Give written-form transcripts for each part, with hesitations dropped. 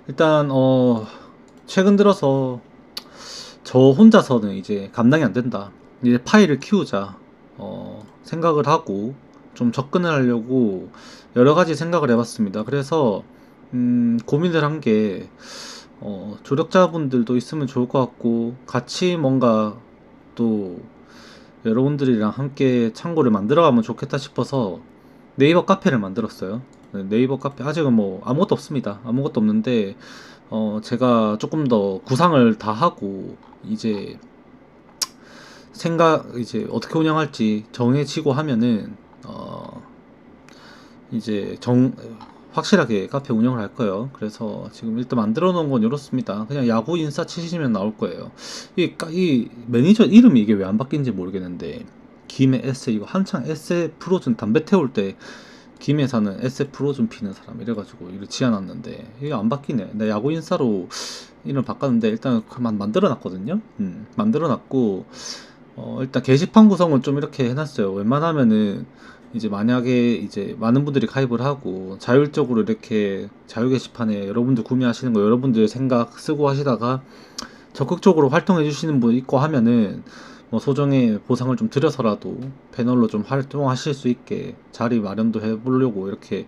일단 최근 들어서 저 혼자서는 이제 감당이 안 된다. 이제 파일을 키우자 생각을 하고 좀 접근을 하려고 여러 가지 생각을 해봤습니다. 그래서 고민을 한 게 조력자분들도 있으면 좋을 것 같고 같이 뭔가 또 여러분들이랑 함께 창고를 만들어가면 좋겠다 싶어서 네이버 카페를 만들었어요. 네, 네이버 카페 아직은 뭐 아무것도 없습니다. 아무것도 없는데 제가 조금 더 구상을 다 하고 이제 이제 어떻게 운영할지 정해지고 하면은 이제 확실하게 카페 운영을 할 거예요. 그래서 지금 일단 만들어 놓은 건 이렇습니다. 그냥 야구 인싸 치시면 나올 거예요. 이 매니저 이름이 이게 왜 안 바뀐지 모르겠는데 김해 에세 이거 한창 에세 프로즌 담배 태울 때 김해 사는 에세 프로즌 피는 사람 이래가지고 이거 지어놨는데 이게 안 바뀌네. 나 야구 인싸로 이름 바꿨는데 일단 그만 만들어 놨거든요. 만들어 놨고 일단 게시판 구성은 좀 이렇게 해놨어요. 웬만하면은 이제 만약에 이제 많은 분들이 가입을 하고 자율적으로 이렇게 자유 게시판에 여러분들 구매하시는 거 여러분들 생각 쓰고 하시다가 적극적으로 활동해 주시는 분 있고 하면은 뭐 소정의 보상을 좀 드려서라도 패널로 좀 활동하실 수 있게 자리 마련도 해보려고 이렇게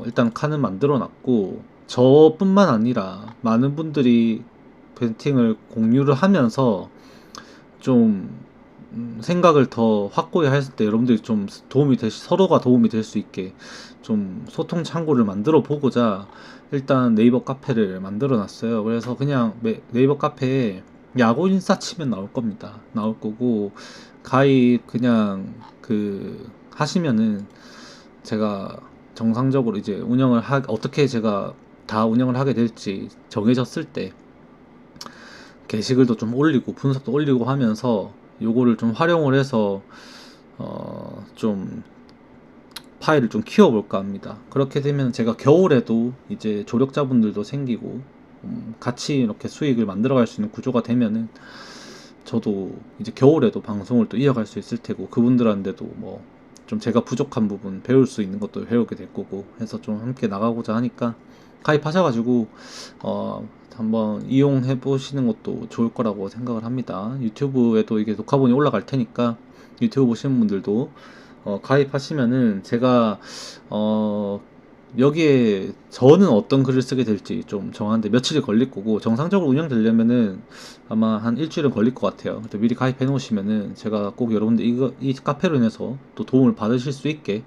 일단 칸은 만들어 놨고 저뿐만 아니라 많은 분들이 벤팅을 공유를 하면서 좀 생각을 더 확고히 했을 때 여러분들이 좀 서로가 도움이 될 수 있게 좀 소통 창구를 만들어 보고자 일단 네이버 카페를 만들어 놨어요. 그래서 그냥 네이버 카페에 야구 인싸 치면 나올 겁니다. 나올 거고 가입 그냥 하시면은 제가 정상적으로 이제 어떻게 제가 다 운영을 하게 될지 정해졌을 때 게시글도 좀 올리고 분석도 올리고 하면서 요거를 좀 활용을 해서 좀 파일을 좀 키워볼까 합니다. 그렇게 되면 제가 겨울에도 이제 조력자분들도 생기고 같이 이렇게 수익을 만들어갈 수 있는 구조가 되면은 저도 이제 겨울에도 방송을 또 이어갈 수 있을 테고 그분들한테도 뭐 좀 제가 부족한 부분 배울 수 있는 것도 배우게 될 거고 해서 좀 함께 나가고자 하니까 가입하셔가지고 한번 이용해 보시는 것도 좋을 거라고 생각을 합니다. 유튜브에도 이게 녹화본이 올라갈 테니까 유튜브 보시는 분들도 가입하시면은 제가 어 여기에 저는 어떤 글을 쓰게 될지 좀 정하는데 며칠이 걸릴 거고 정상적으로 운영되려면은 아마 한 일주일은 걸릴 것 같아요. 근데 미리 가입해 놓으시면은 제가 꼭 여러분들 이 카페로 인해서 또 도움을 받으실 수 있게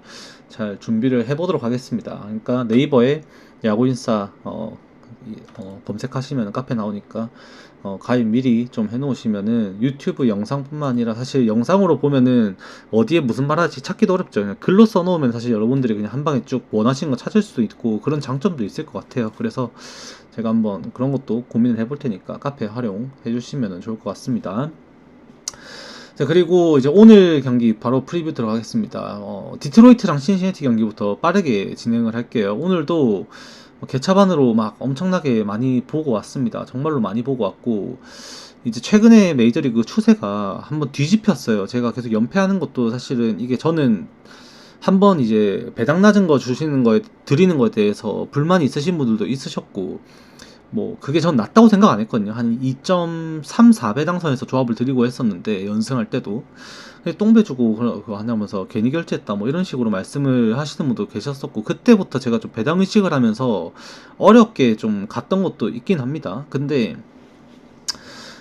잘 준비를 해보도록 하겠습니다. 그러니까 네이버에 야구인싸 검색하시면 카페 나오니까 가입 미리 좀 해놓으시면은 유튜브 영상뿐만 아니라 사실 영상으로 보면은 어디에 무슨 말하지 찾기도 어렵죠. 그냥 글로 써놓으면 사실 여러분들이 그냥 한 방에 쭉 원하시는 거 찾을 수도 있고 그런 장점도 있을 것 같아요. 그래서 제가 한번 그런 것도 고민을 해볼 테니까 카페 활용해 주시면 좋을 것 같습니다. 자, 그리고 이제 오늘 경기 바로 프리뷰 들어가겠습니다. 디트로이트랑 신시내티 경기부터 빠르게 진행을 할게요. 오늘도 개차반으로 막 엄청나게 많이 보고 왔습니다. 정말로 많이 보고 왔고, 이제 최근에 메이저리그 추세가 한번 뒤집혔어요. 제가 계속 연패하는 것도 사실은 이게 저는 한번 이제 배당 낮은 거 드리는 거에 대해서 불만이 있으신 분들도 있으셨고, 뭐 그게 전 낮다고 생각 안 했거든요. 한 2.34배당 선에서 조합을 드리고 했었는데 연승할 때도 똥배 주고 그거 하냐면서 괜히 결제했다 뭐 이런 식으로 말씀을 하시는 분도 계셨었고 그때부터 제가 좀 배당 의식을 하면서 어렵게 좀 갔던 것도 있긴 합니다. 근데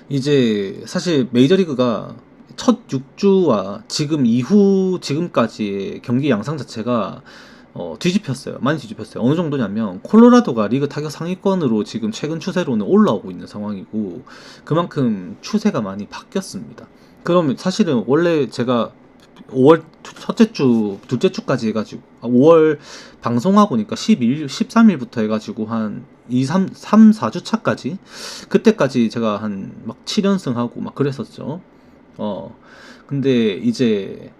이제 사실 메이저리그가 첫 6주와 지금까지의 경기 양상 자체가 뒤집혔어요. 많이 뒤집혔어요. 어느 정도냐면 콜로라도가 리그 타격 상위권으로 지금 최근 추세로는 올라오고 있는 상황이고 그만큼 추세가 많이 바뀌었습니다. 그러면 사실은 원래 제가 5월 첫째 주, 둘째 주까지 해가지고 5월 방송하고 니까 13일부터 해가지고 한 4주 차까지 그때까지 제가 한 막 7연승 하고 막 그랬었죠. 근데 이제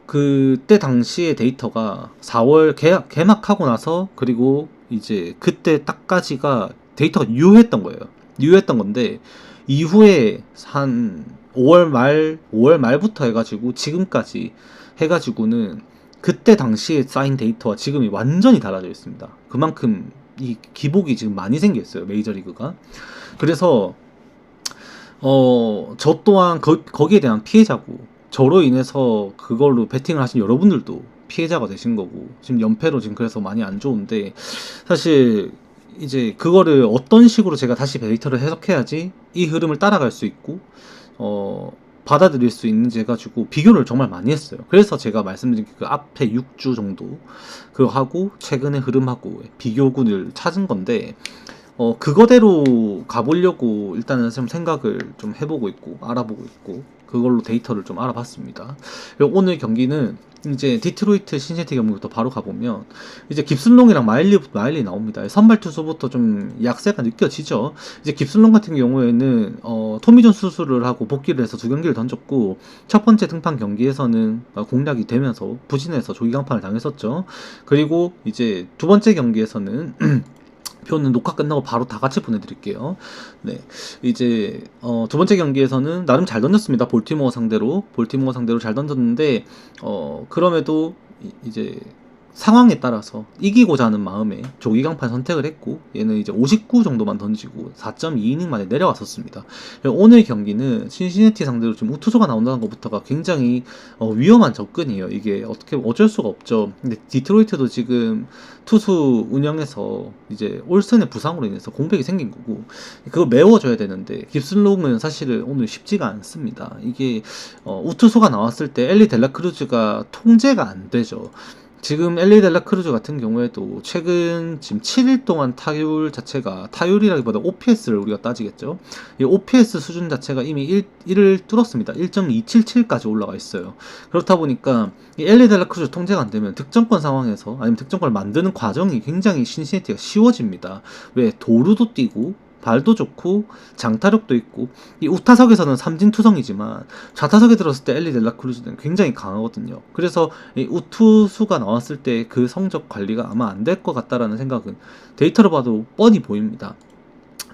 그때 당시의 데이터가 4월 개막하고 나서 그리고 이제 그때 딱까지가 데이터가 유효했던 거예요. 유효했던 건데 이후에 한 5월 말부터 해가지고 지금까지 해가지고는 그때 당시에 쌓인 데이터와 지금이 완전히 달라져 있습니다. 그만큼 이 기복이 지금 많이 생겼어요, 메이저리그가. 그래서 저 또한 거기에 대한 피해자고, 저로 인해서 그걸로 베팅을 하신 여러분들도 피해자가 되신 거고, 지금 연패로 지금 그래서 많이 안 좋은데, 사실 이제 그거를 어떤 식으로 제가 다시 데이터를 해석해야지 이 흐름을 따라갈 수 있고 받아들일 수 있는지 해가지고 비교를 정말 많이 했어요. 그래서 제가 말씀드린 그 앞에 6주 정도 그거 하고 최근의 흐름하고 비교군을 찾은 건데, 그거대로 가보려고 일단은 좀 생각을 좀 해보고 있고 알아보고 있고, 그걸로 데이터를 좀 알아봤습니다. 그리고 오늘 경기는 이제 디트로이트 신시내티 경기부터 바로 가보면 이제 깁슨롱이랑 마일리 나옵니다. 선발 투수부터 좀 약세가 느껴지죠. 이제 깁슨롱 같은 경우에는 토미존 수술을 하고 복귀를 해서 2경기를 던졌고, 첫 번째 등판 경기에서는 공략이 되면서 부진해서 조기 강판을 당했었죠. 그리고 이제 두 번째 경기에서는 표는 녹화 끝나고 바로 다 같이 보내드릴게요. 네, 이제 두 번째 경기에서는 나름 잘 던졌습니다. 볼티모어 상대로 잘 던졌는데, 그럼에도 이제 상황에 따라서 이기고자 하는 마음에 조기 강판 선택을 했고, 얘는 이제 59 정도만 던지고 4.2이닝 만에 내려왔었습니다. 오늘 경기는 신시내티 상대로 지금 우투수가 나온다는 것부터가 굉장히 위험한 접근이에요. 이게 어쩔 수가 없죠. 근데 디트로이트도 지금 투수 운영에서 이제 올슨의 부상으로 인해서 공백이 생긴 거고, 그거 메워줘야 되는데 깁슨롱은 사실은 오늘 쉽지가 않습니다. 이게 우투수가 나왔을 때 엘리 델라크루즈가 통제가 안 되죠. 지금 LA 델라크루즈 같은 경우에도 최근 지금 7일 동안 타율이라기보다 OPS를 우리가 따지겠죠. 이 OPS 수준 자체가 이미 1을 뚫었습니다. 1.277까지 올라가 있어요. 그렇다 보니까 이 LA 델라크루즈 통제가 안 되면 득점권 상황에서, 아니면 득점권을 만드는 과정이 굉장히 신시내티가 쉬워집니다. 왜? 도루도 뛰고 발도 좋고 장타력도 있고, 이 우타석에서는 삼진투성이지만 좌타석에 들었을 때 엘리 델라크루즈는 굉장히 강하거든요. 그래서 이 우투수가 나왔을 때 그 성적 관리가 아마 안 될 것 같다라는 생각은 데이터로 봐도 뻔히 보입니다.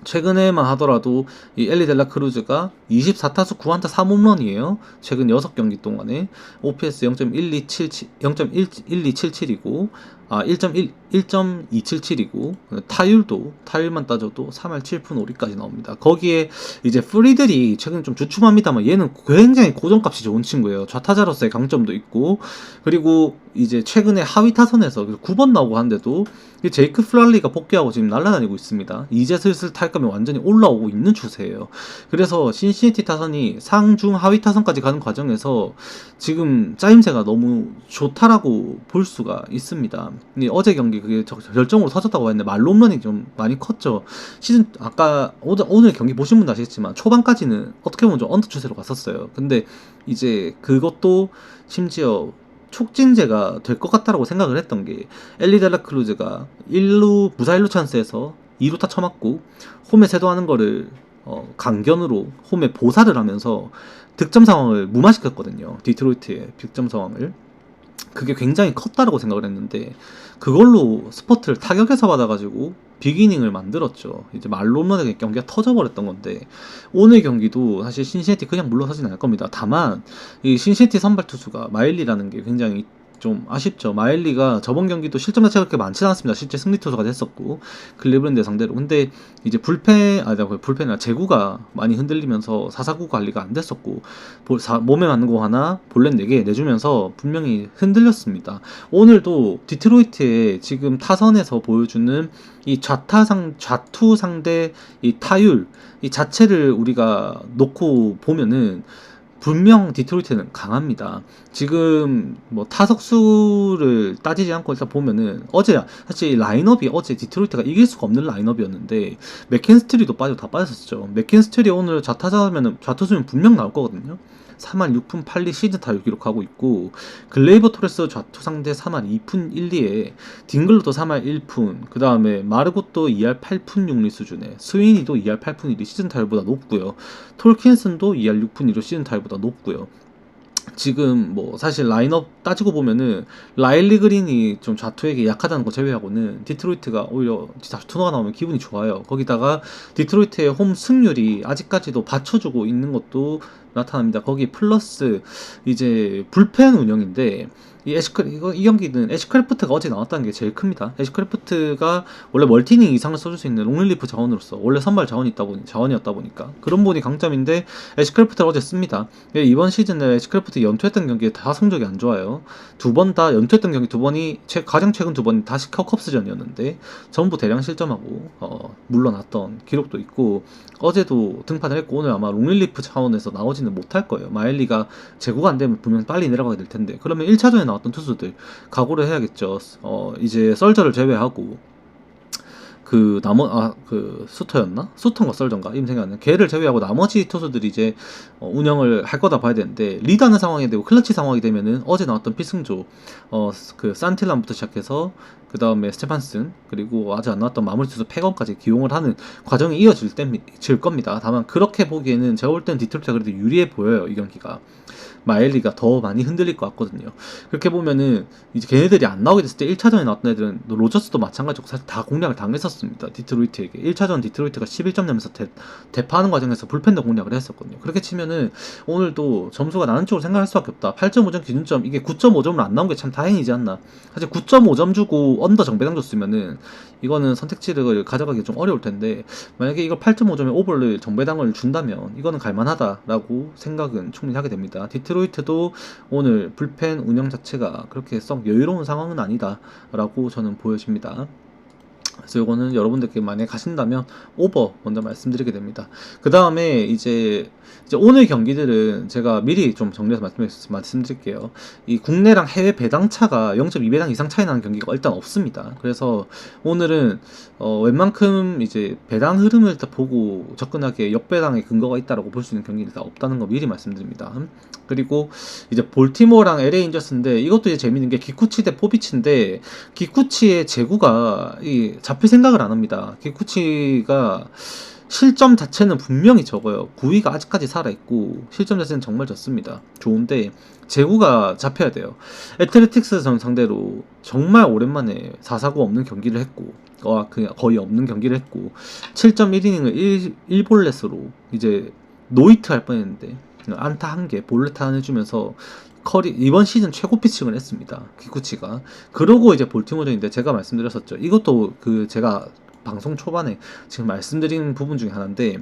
최근에만 하더라도 이 엘리 델라크루즈가 24타수 9안타 3홈런이에요. 최근 6경기 동안에 OPS 0.1277이고 1.277이고 타율만 따져도 3할 7푼 5리까지 나옵니다. 거기에 이제 프리들이 최근 좀 주춤합니다만 얘는 굉장히 고정값이 좋은 친구예요. 좌타자로서의 강점도 있고, 그리고 이제 최근에 하위 타선에서 9번 나오고 한데도 제이크 플랄리가 복귀하고 지금 날아다니고 있습니다. 이제 슬슬 탈감이 완전히 올라오고 있는 추세예요. 그래서 신시내티 타선이 상중 하위 타선까지 가는 과정에서 지금 짜임새가 너무 좋다라고 볼 수가 있습니다. 어제 경기 그게 결정으로 터졌다고 했는데 말홈런이 좀 많이 컸죠. 아까 오늘 경기 보신 분도 아시겠지만 초반까지는 어떻게 보면 좀 언더 추세로 갔었어요. 근데 이제 그것도 심지어 촉진제가 될 것 같다라고 생각을 했던 게, 엘리 델라크루즈가 무사 1루 찬스에서 2루타 쳐맞고 홈에 세도하는 거를 강견으로 홈에 보살을 하면서 득점 상황을 무마시켰거든요. 디트로이트의 득점 상황을. 그게 굉장히 컸다라고 생각을 했는데, 그걸로 스포트를 타격해서 받아가지고 빅이닝을 만들었죠. 이제 말홈런의 경기가 터져버렸던 건데, 오늘 경기도 사실 신시내티 그냥 물러서진 않을 겁니다. 다만 이 신시내티 선발 투수가 마일리라는 게 굉장히 좀 아쉽죠. 마일리가 저번 경기도 실점 자체가 그렇게 많지는 않습니다. 실제 승리 투수가 됐었고 클리브랜드 상대로. 근데 이제 불펜이 아니라 제구가 많이 흔들리면서 449 관리가 안 됐었고, 몸에 맞는 거 하나 볼넷 4개 내주면서 분명히 흔들렸습니다. 오늘도 디트로이트의 지금 타선에서 보여주는 이 좌투 상대 이 타율 이 자체를 우리가 놓고 보면은 분명 디트로이트는 강합니다. 지금 뭐 타석수를 따지지 않고 일단 보면은 사실 라인업이 어제 디트로이트가 이길 수가 없는 라인업이었는데, 맥켄스트리도 다 빠졌었죠. 맥켄스트리 오늘 좌투수면 분명 나올 거거든요. 3할 6푼 8리 시즌 타율 기록하고 있고, 글레이버 토레스 좌투 상대 3할 2푼 1리에 딩글로도 3할 1푼, 그 다음에 마르고도 2할 8푼 6리 수준에 스위니도 2할 8푼 1리 시즌 타율보다 높고요. 톨킨슨도 2할 6푼 1리 시즌 타율보다 높고요. 지금 뭐 사실 라인업 따지고 보면은 라일리 그린이 좀 좌투에게 약하다는 거 제외하고는 디트로이트가 오히려 좌투가 나오면 기분이 좋아요. 거기다가 디트로이트의 홈 승률이 아직까지도 받쳐주고 있는 것도 나타납니다. 거기 플러스 이제 불펜 운영인데 이 경기는 애쉬크래프트가 어제 나왔다는 게 제일 큽니다. 애쉬크래프트가 원래 멀티닝 이상을 써줄 수 있는 롱릴리프 자원으로서 원래 선발 자원이었다 보니까 그런 부분이 강점인데 애쉬크래프트를 어제 씁니다. 이번 시즌에 애쉬크래프트 연투했던 경기에 다 성적이 안 좋아요. 두 번 다 연투했던 경기 두 번이 가장 최근 두 번이 다시 컵스전이었는데 전부 대량 실점하고 물러났던 기록도 있고 어제도 등판을 했고 오늘 아마 롱릴리프 차원에서 나오지는 못할 거예요. 마엘리가 제구가 안 되면 분명 빨리 내려가게 될 텐데 그러면 1차전에 나왔던 투수들 각오를 해야겠죠. 이제 썰저를 제외하고 수터였나? 수터인가 썰전가? 이름 생각 안 나. 걔를 제외하고 나머지 투수들이 이제 운영을 할 거다 봐야 되는데 리드하는 상황이 되고 클러치 상황이 되면은 어제 나왔던 필승조 산틸란부터 시작해서 그 다음에 스테판슨 그리고 아직 안 나왔던 마무리 투수 패건까지 기용을 하는 과정이 이어질 겁니다. 다만 그렇게 보기에는 제가 볼 때는 디트로이트가 그래도 유리해 보여요. 이 경기가. 마엘리가 더 많이 흔들릴 것 같거든요. 그렇게 보면은 이제 걔네들이 안 나오게 됐을 때 1차전에 나왔던 애들은 로저스도 마찬가지고 사실 다 공략을 당했었습니다. 디트로이트에게 1차전 디트로이트가 11점 내면서 대파하는 과정에서 불펜도 공략을 했었거든요. 그렇게 치면은 오늘도 점수가 나는 쪽으로 생각할 수밖에 없다. 8.5점 기준점 이게 9.5점으로 안 나온 게 참 다행이지 않나. 사실 9.5점 주고 언더 정배당 줬으면은 이거는 선택지를 가져가기 좀 어려울 텐데 만약에 이걸 8.5점에 오버를 정배당을 준다면 이거는 갈만하다라고 생각은 충분히 하게 됩니다. 디트로이트도 오늘 불펜 운영 자체가 그렇게 썩 여유로운 상황은 아니다라고 저는 보여집니다. 그래서 이거는 여러분들께 만약에 가신다면 오버 먼저 말씀드리게 됩니다. 그 다음에 이제 오늘 경기들은 제가 미리 좀 정리해서 말씀드릴게요. 이 국내랑 해외 배당차가 0.2배당 이상 차이 나는 경기가 일단 없습니다. 그래서 오늘은 웬만큼 이제 배당 흐름을 보고 접근하기에 역배당의 근거가 있다라고 볼 수 있는 경기는 다 없다는 거 미리 말씀드립니다. 그리고 이제 볼티모어랑 LA 인저스인데 이것도 이제 재밌는 게 기쿠치 대 포비치인데 기쿠치의 제구가 잡힐 생각을 안 합니다. 기쿠치가 실점 자체는 분명히 적어요. 9위가 아직까지 살아있고 실점 자체는 정말 적습니다. 좋은데 제구가 잡혀야 돼요. 애틀레틱스 전 상대로 정말 오랜만에 4사구 없는 경기를 했고 거의 없는 경기를 했고 7.1이닝을 1볼넷으로 이제 노히트 할 뻔했는데 안타 1개 볼넷 하나 해주면서 이번 시즌 최고 피칭을 했습니다. 기쿠치가. 그러고 이제 볼티모어전인데 제가 말씀드렸었죠. 이것도 제가 방송 초반에 지금 말씀드린 부분 중에 하나인데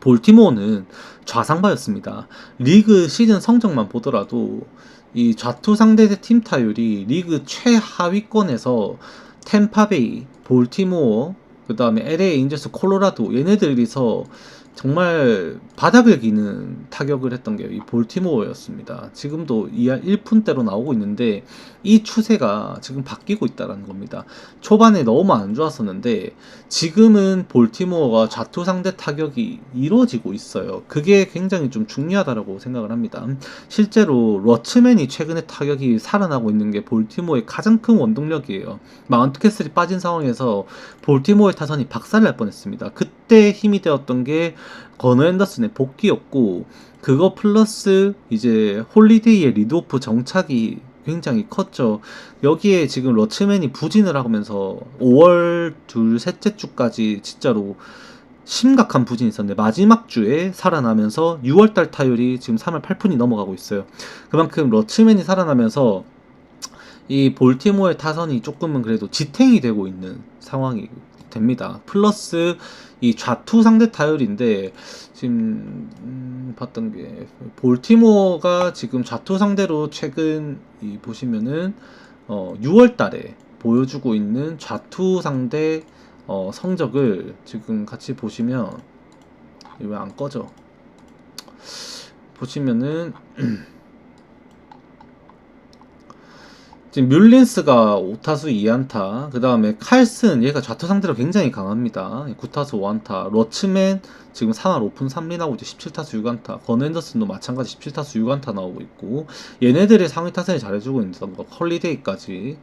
볼티모어는 좌상바였습니다. 리그 시즌 성적만 보더라도 이 좌투 상대 팀 타율이 리그 최하위권에서 템파베이, 볼티모어, 그 다음에 LA 인저스, 콜로라도 얘네들이서 정말 바닥을 기는 타격을 했던 게 이 볼티모어였습니다. 지금도 1푼대로 나오고 있는데 이 추세가 지금 바뀌고 있다는 겁니다. 초반에 너무 안 좋았었는데 지금은 볼티모어가 좌투 상대 타격이 이루어지고 있어요. 그게 굉장히 좀 중요하다고 생각을 합니다. 실제로 러츠맨이 최근에 타격이 살아나고 있는 게 볼티모어의 가장 큰 원동력이에요. 마운트 캐슬이 빠진 상황에서 볼티모어의 타선이 박살날 뻔했습니다. 그때 힘이 되었던 게 거너 앤더슨의 복귀였고 그거 플러스 이제 홀리데이의 리드오프 정착이 굉장히 컸죠. 여기에 지금 러츠맨이 부진을 하면서 5월 셋째 주까지 진짜로 심각한 부진이 있었는데 마지막 주에 살아나면서 6월달 타율이 지금 3월 8푼이 넘어가고 있어요. 그만큼 러츠맨이 살아나면서 이 볼티모어의 타선이 조금은 그래도 지탱이 되고 있는 상황이 됩니다. 플러스 이 좌투 상대 타율인데 지금 봤던 게 볼티모어가 지금 좌투 상대로 최근 보시면은 6월 달에 보여주고 있는 좌투 상대 성적을 지금 같이 보시면 왜 안 꺼져? 보시면은 지금 뮬린스가 5타수 2안타, 그 다음에 칼슨, 얘가 좌투 상대로 굉장히 강합니다. 9타수 5안타, 러츠맨 지금 3할 5푼 3리 나오고 이제 17타수 6안타, 건 앤더슨도 마찬가지 17타수 6안타 나오고 있고 얘네들의 상위 타선이 잘해주고 있는 헐리데이까지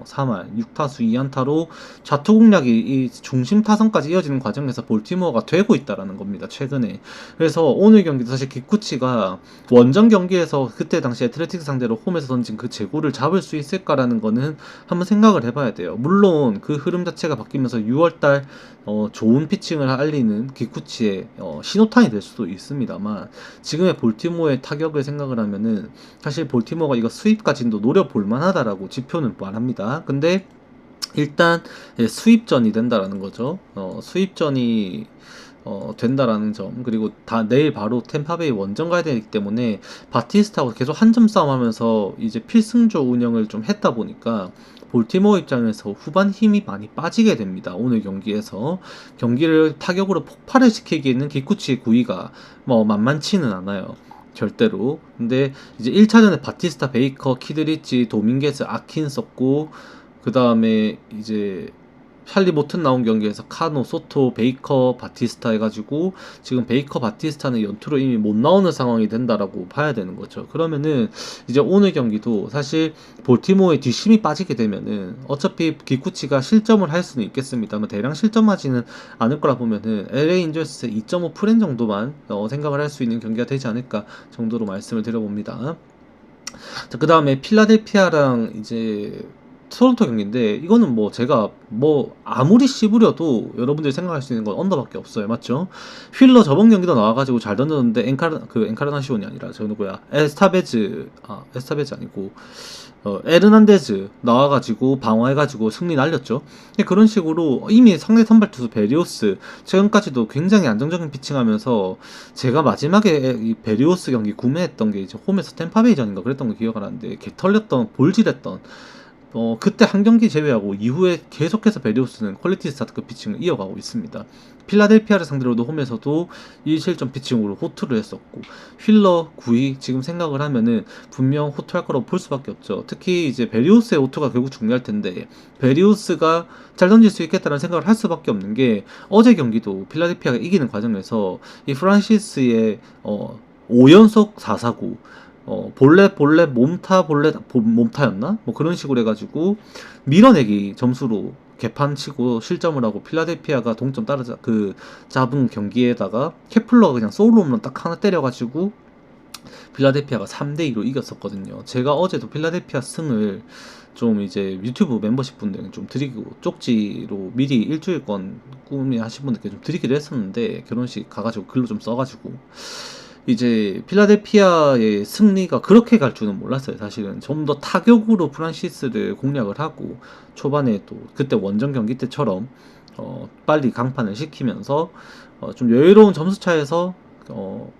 3할 6타수 2안타로 좌투 공략이 이 중심 타선까지 이어지는 과정에서 볼티모어가 되고 있다라는 겁니다. 최근에. 그래서 오늘 경기도 사실 기쿠치가 원정 경기에서 그때 당시 애틀레틱스 상대로 홈에서 던진 그 제구를 잡을 수 있을 바뀔까라는 거는 한번 생각을 해봐야 돼요. 물론 그 흐름 자체가 바뀌면서 6월달 좋은 피칭을 알리는 기쿠치의 신호탄이 될 수도 있습니다만, 지금의 볼티모어의 타격을 생각을 하면은 사실 볼티모어가 이거 수입까지도 노려볼 만하다라고 지표는 말합니다. 근데 일단 수입전이 된다라는 거죠. 수입전이 된다라는 점, 그리고 다 내일 바로 템파베이 원정 가야 되기 때문에 바티스타하고 계속 한 점 싸움하면서 이제 필승조 운영을 좀 했다 보니까 볼티모어 입장에서 후반 힘이 많이 빠지게 됩니다. 오늘 경기에서 경기를 타격으로 폭발을 시키기에는 기쿠치의 구위가 뭐 만만치는 않아요. 절대로. 근데 이제 1차전에 바티스타, 베이커, 키드리치, 도밍게스, 아킨 썼고, 그 다음에 이제 찰리 모튼 나온 경기에서 카노, 소토, 베이커, 바티스타 해가지고 지금 베이커, 바티스타는 연투로 이미 못 나오는 상황이 된다라고 봐야 되는 거죠. 그러면은 이제 오늘 경기도 사실 볼티모어의 뒷심이 빠지게 되면은 어차피 기쿠치가 실점을 할 수는 있겠습니다만 대량 실점하지는 않을 거라 보면은 LA 인저스의 2.5 프렌 정도만 생각을 할 수 있는 경기가 되지 않을까 정도로 말씀을 드려봅니다. 자, 그 다음에 필라델피아랑 이제 토론토 경기인데, 이거는 뭐 제가 뭐 아무리 씹으려도 여러분들이 생각할 수 있는 건 언더밖에 없어요. 맞죠? 휠러 저번 경기도 나와가지고 잘 던졌는데 엔카르나시온이 아니라 저 누구야, 에스타베즈 아니고 에르난데즈 나와가지고 방어해가지고 승리 날렸죠. 그런 식으로 이미 상대 선발 투수 베리오스 최근까지도 굉장히 안정적인 피칭하면서, 제가 마지막에 이 베리오스 경기 구매했던 게 이제 홈에서 템파베이전인가 그랬던 거 기억 안 나는데, 개 털렸던 볼질했던 그때 한 경기 제외하고 이후에 계속해서 베리오스는 퀄리티 스타트급 피칭을 이어가고 있습니다. 필라델피아를 상대로도 홈에서도 1실점 피칭으로 호투를 했었고, 휠러 9위 지금 생각을 하면은 분명 호투할 거라고 볼 수밖에 없죠. 특히 이제 베리오스의 호투가 결국 중요할 텐데, 베리오스가 잘 던질 수 있겠다는 생각을 할 수밖에 없는 게, 어제 경기도 필라델피아가 이기는 과정에서 이 프란시스의 5연속 4사구 볼넷 몸타였나? 뭐 그런 식으로 해가지고 밀어내기 점수로 개판치고 실점을 하고, 필라델피아가 동점 잡은 경기에다가 케플러가 그냥 소울로 홈런 딱 하나 때려가지고 필라델피아가 3대2로 이겼었거든요. 제가 어제도 필라델피아 승을 좀 이제 유튜브 멤버십 분들 좀 드리고, 쪽지로 미리 일주일권 구매하신 분들께 좀 드리기로 했었는데, 결혼식 가가지고 글로 좀 써가지고, 이제 필라델피아의 승리가 그렇게 갈 줄은 몰랐어요. 사실은 좀 더 타격으로 프란시스를 공략을 하고, 초반에 또 그때 원정 경기 때처럼 빨리 강판을 시키면서 좀 여유로운 점수 차에서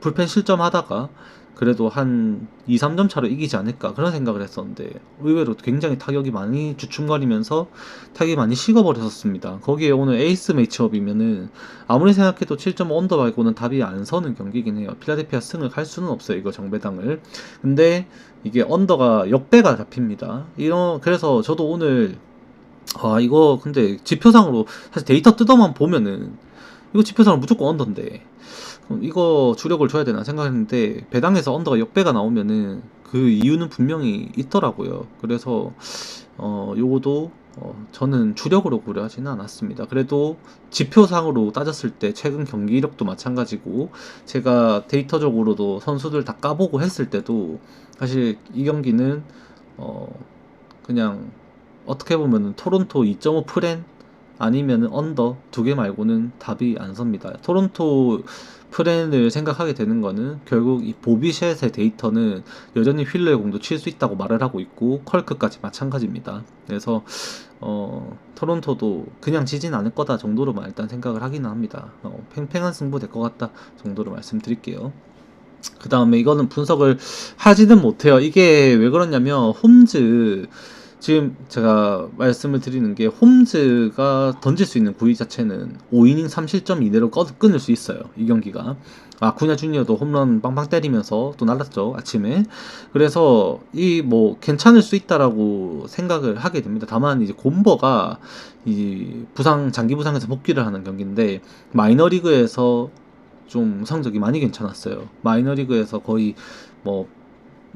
불펜 실점하다가 그래도 한 2, 3점 차로 이기지 않을까 그런 생각을 했었는데, 의외로 굉장히 타격이 많이 주춤거리면서 타격이 많이 식어버렸었습니다. 거기에 오늘 에이스 매치업이면은 아무리 생각해도 7.5 언더 말고는 답이 안 서는 경기긴 해요. 필라델피아 승을 할 수는 없어요, 이거 정배당을. 근데 이게 언더가 역배가 잡힙니다. 그래서 저도 오늘 이거 근데 지표상으로 사실 데이터 뜯어만 보면은 이거 지표상으로 무조건 언더인데 이거 주력을 줘야 되나 생각했는데, 배당에서 언더가 역배가 나오면은 그 이유는 분명히 있더라고요. 그래서 요거도 저는 주력으로 고려하지는 않았습니다. 그래도 지표상으로 따졌을 때 최근 경기력도 마찬가지고, 제가 데이터적으로도 선수들 다 까보고 했을 때도 사실 이 경기는 그냥 어떻게 보면은 토론토 2.5 프렌 아니면 언더 두 개 말고는 답이 안 섭니다. 토론토 프렌을 생각하게 되는 거는 결국 이 보비셋의 데이터는 여전히 휠러의 공도 칠 수 있다고 말을 하고 있고, 컬크까지 마찬가지입니다. 그래서 토론토도 그냥 지진 않을 거다 정도로만 일단 생각을 하기는 합니다. 팽팽한 승부 될 것 같다 정도로 말씀드릴게요. 그 다음에 이거는 분석을 하지는 못해요. 이게 왜 그러냐면, 홈즈 지금 제가 말씀을 드리는 게, 홈즈가 던질 수 있는 구위 자체는 5이닝 3실점 이내로 끊을 수 있어요, 이 경기가. 아쿠냐 주니어도 홈런 빵빵 때리면서 또 날랐죠, 아침에. 그래서 이 뭐 괜찮을 수 있다라고 생각을 하게 됩니다. 다만 이제 곰버가 이 장기 부상에서 복귀를 하는 경기인데, 마이너리그에서 좀 성적이 많이 괜찮았어요. 마이너리그에서 거의 뭐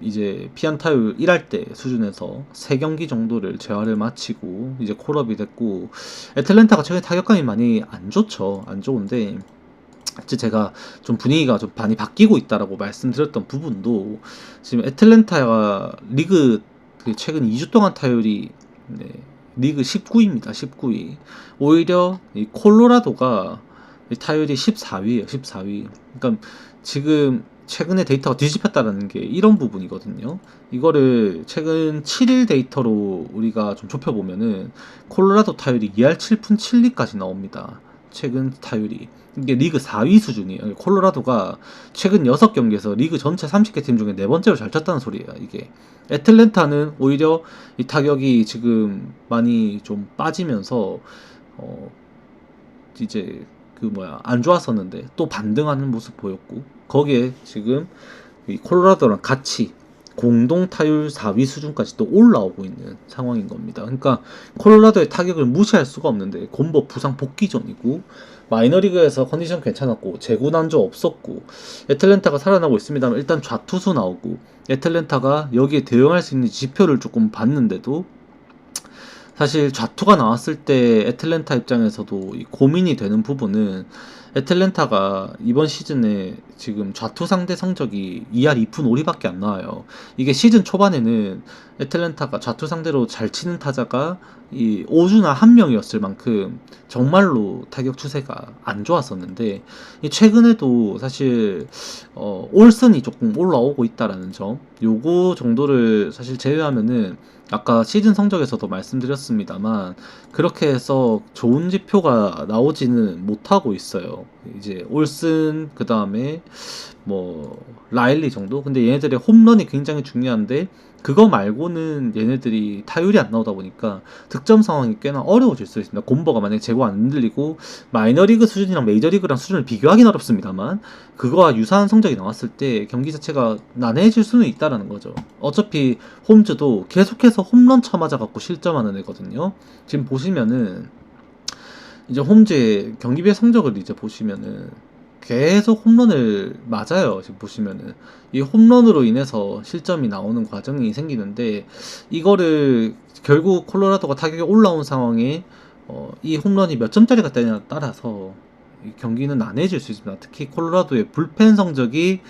이제 피안타율 1할 때 수준에서 3경기 정도를 재활을 마치고 이제 콜업이 됐고, 애틀랜타가 최근에 타격감이 많이 안 좋죠. 안 좋은데, 제가 좀 분위기가 좀 많이 바뀌고 있다라고 말씀드렸던 부분도, 지금 애틀랜타가 리그 그 최근 2주 동안 타율이 네, 리그 19위입니다. 19위. 오히려 이 콜로라도가 타율이 14위예요. 14위. 그러니까 지금 최근에 데이터가 뒤집혔다는 게 이런 부분이거든요. 이거를 최근 7일 데이터로 우리가 좀 좁혀보면은 콜로라도 타율이 2할 7푼 7리까지 나옵니다. 최근 타율이. 이게 리그 4위 수준이에요. 콜로라도가 최근 6경기에서 리그 전체 30개 팀 중에 네 번째로 잘 쳤다는 소리예요. 이게. 애틀랜타는 오히려 이 타격이 지금 많이 좀 빠지면서 이제 안 좋았었는데 또 반등하는 모습 보였고, 거기에 지금 이 콜로라도랑 같이 공동 타율 4위 수준까지 또 올라오고 있는 상황인 겁니다. 그러니까 콜로라도의 타격을 무시할 수가 없는데 곰보 부상 복귀 전이고, 마이너리그에서 컨디션 괜찮았고 재구 난조 없었고, 애틀랜타가 살아나고 있습니다만 일단 좌투수 나오고, 애틀랜타가 여기에 대응할 수 있는 지표를 조금 봤는데도 사실 좌투가 나왔을 때 애틀랜타 입장에서도 고민이 되는 부분은, 애틀랜타가 이번 시즌에 지금 좌투 상대 성적이 2할 2푼 5리밖에 안 나와요. 이게 시즌 초반에는 애틀랜타가 좌투 상대로 잘 치는 타자가 이 오주나 한 명이었을 만큼 정말로 타격 추세가 안 좋았었는데, 이 최근에도 사실 올슨이 조금 올라오고 있다라는 점, 요거 정도를 사실 제외하면은 아까 시즌 성적에서도 말씀드렸습니다만 그렇게 해서 좋은 지표가 나오지는 못하고 있어요. 이제 올슨 그 다음에 뭐 라일리 정도. 근데 얘네들의 홈런이 굉장히 중요한데 그거 말고는 얘네들이 타율이 안 나오다 보니까 득점 상황이 꽤나 어려워질 수 있습니다. 곰버가 만약에 제고 안 흔들리고 마이너리그 수준이랑 메이저리그랑 수준을 비교하기는 어렵습니다만 그거와 유사한 성적이 나왔을 때 경기 자체가 난해해질 수는 있다라는 거죠. 어차피 홈즈도 계속해서 홈런 쳐맞아 갖고 실점하는 애거든요. 지금 보시면은 이제 홈즈의 경기별 성적을 이제 보시면은 계속 홈런을 맞아요. 지금 보시면은 이 홈런으로 인해서 실점이 나오는 과정이 생기는데, 이거를 결국 콜로라도가 타격이 올라온 상황에 이 홈런이 몇 점짜리가 되냐에 따라서 이 경기는 난해질 수 있습니다. 특히 콜로라도의 불펜 성적이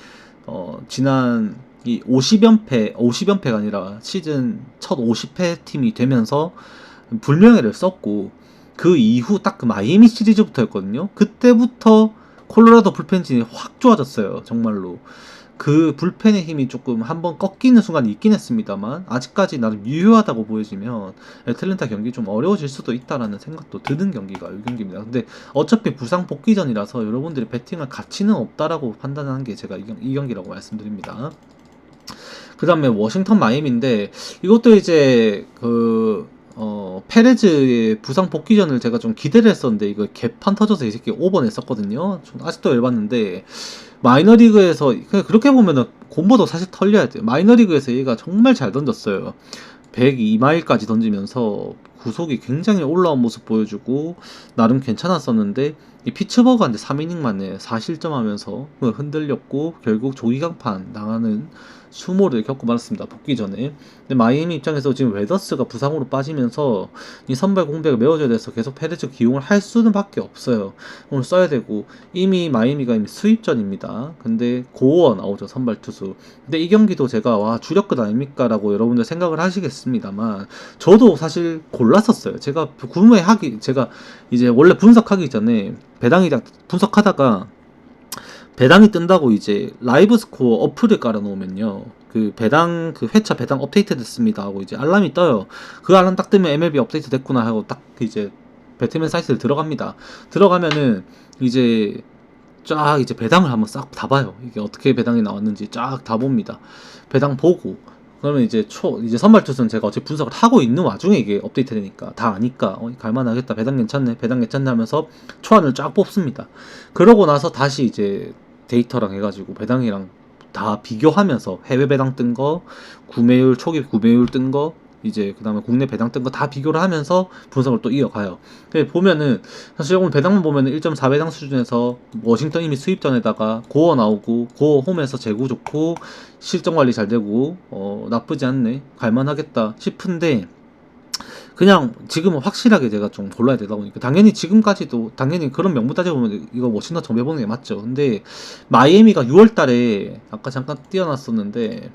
지난 이 50연패가 아니라 시즌 첫 50패 팀이 되면서 불명예를 썼고, 그 이후 딱 그 마이애미 시리즈부터였거든요. 그때부터 콜로라도 불펜진이 확 좋아졌어요. 정말로. 그 불펜의 힘이 조금 한번 꺾이는 순간이 있긴 했습니다만 아직까지 나름 유효하다고 보여지면 애틀랜타 경기 좀 어려워질 수도 있다라는 생각도 드는 경기가 이 경기입니다. 근데 어차피 부상 복귀전이라서 여러분들이 배팅할 가치는 없다라고 판단하는 게 제가 이 경기라고 말씀드립니다. 그 다음에 워싱턴 마이애미인데, 이것도 이제 페레즈의 부상 복귀전을 제가 좀 기대를 했었는데 이거 개판 터져서 이 새끼 오버냈었거든요. 아직도 열받는데, 마이너리그에서 그렇게 보면은 곰보도 사실 털려야 돼요. 마이너리그에서 얘가 정말 잘 던졌어요. 102마일까지 던지면서 구속이 굉장히 올라온 모습 보여주고 나름 괜찮았었는데, 이 피츠버그한테 3이닝 만에 4실점하면서 흔들렸고 결국 조기강판 당하는 수모를 겪고 말았습니다. 복귀 전에. 근데 마이애미 입장에서 지금 웨더스가 부상으로 빠지면서 이 선발 공백을 메워줘야 돼서 계속 페레즈 기용을 할 수는 밖에 없어요. 오늘 써야 되고, 이미 마이애미가 이미 수입전입니다. 근데 고어 나오죠, 선발 투수. 근데 이 경기도 제가 와 주력급 아닙니까 라고 여러분들 생각을 하시겠습니다만 저도 사실 골랐었어요. 제가 제가 이제 원래 분석하기 전에 배당이랑 분석하다가 배당이 뜬다고 이제 라이브 스코어 어플을 깔아놓으면요, 그 배당 그 회차 배당 업데이트 됐습니다 하고 이제 알람이 떠요. 그 알람 딱 뜨면 MLB 업데이트 됐구나 하고 딱 이제 배트맨 사이트를 들어갑니다. 들어가면은 이제 쫙 이제 배당을 한번 싹 다 봐요. 이게 어떻게 배당이 나왔는지 쫙 다 봅니다. 배당 보고 그러면 이제 선발 투수는 제가 어차피 분석을 하고 있는 와중에 이게 업데이트 되니까 다 아니까 갈만하겠다, 배당 괜찮네 하면서 초안을 쫙 뽑습니다. 그러고 나서 다시 이제 데이터랑 해가지고 배당이랑 다 비교하면서 해외 배당 뜬 거, 구매율 초기 구매율 뜬 거, 이제 그 다음에 국내 배당 뜬 거 다 비교를 하면서 분석을 또 이어가요. 보면은 사실 오늘 배당만 보면은 1.4배당 수준에서 워싱턴 이미 수입전에다가 고어 나오고 고어 홈에서 재구 좋고 실점 관리 잘 되고 나쁘지 않네, 갈만하겠다 싶은데, 그냥 지금은 확실하게 제가 좀 골라야 되다 보니까 당연히 지금까지도 당연히 그런 명분 따져보면 이거 워싱턴 정배보는 게 맞죠. 근데 마이애미가 6월달에 아까 잠깐 띄워놨었는데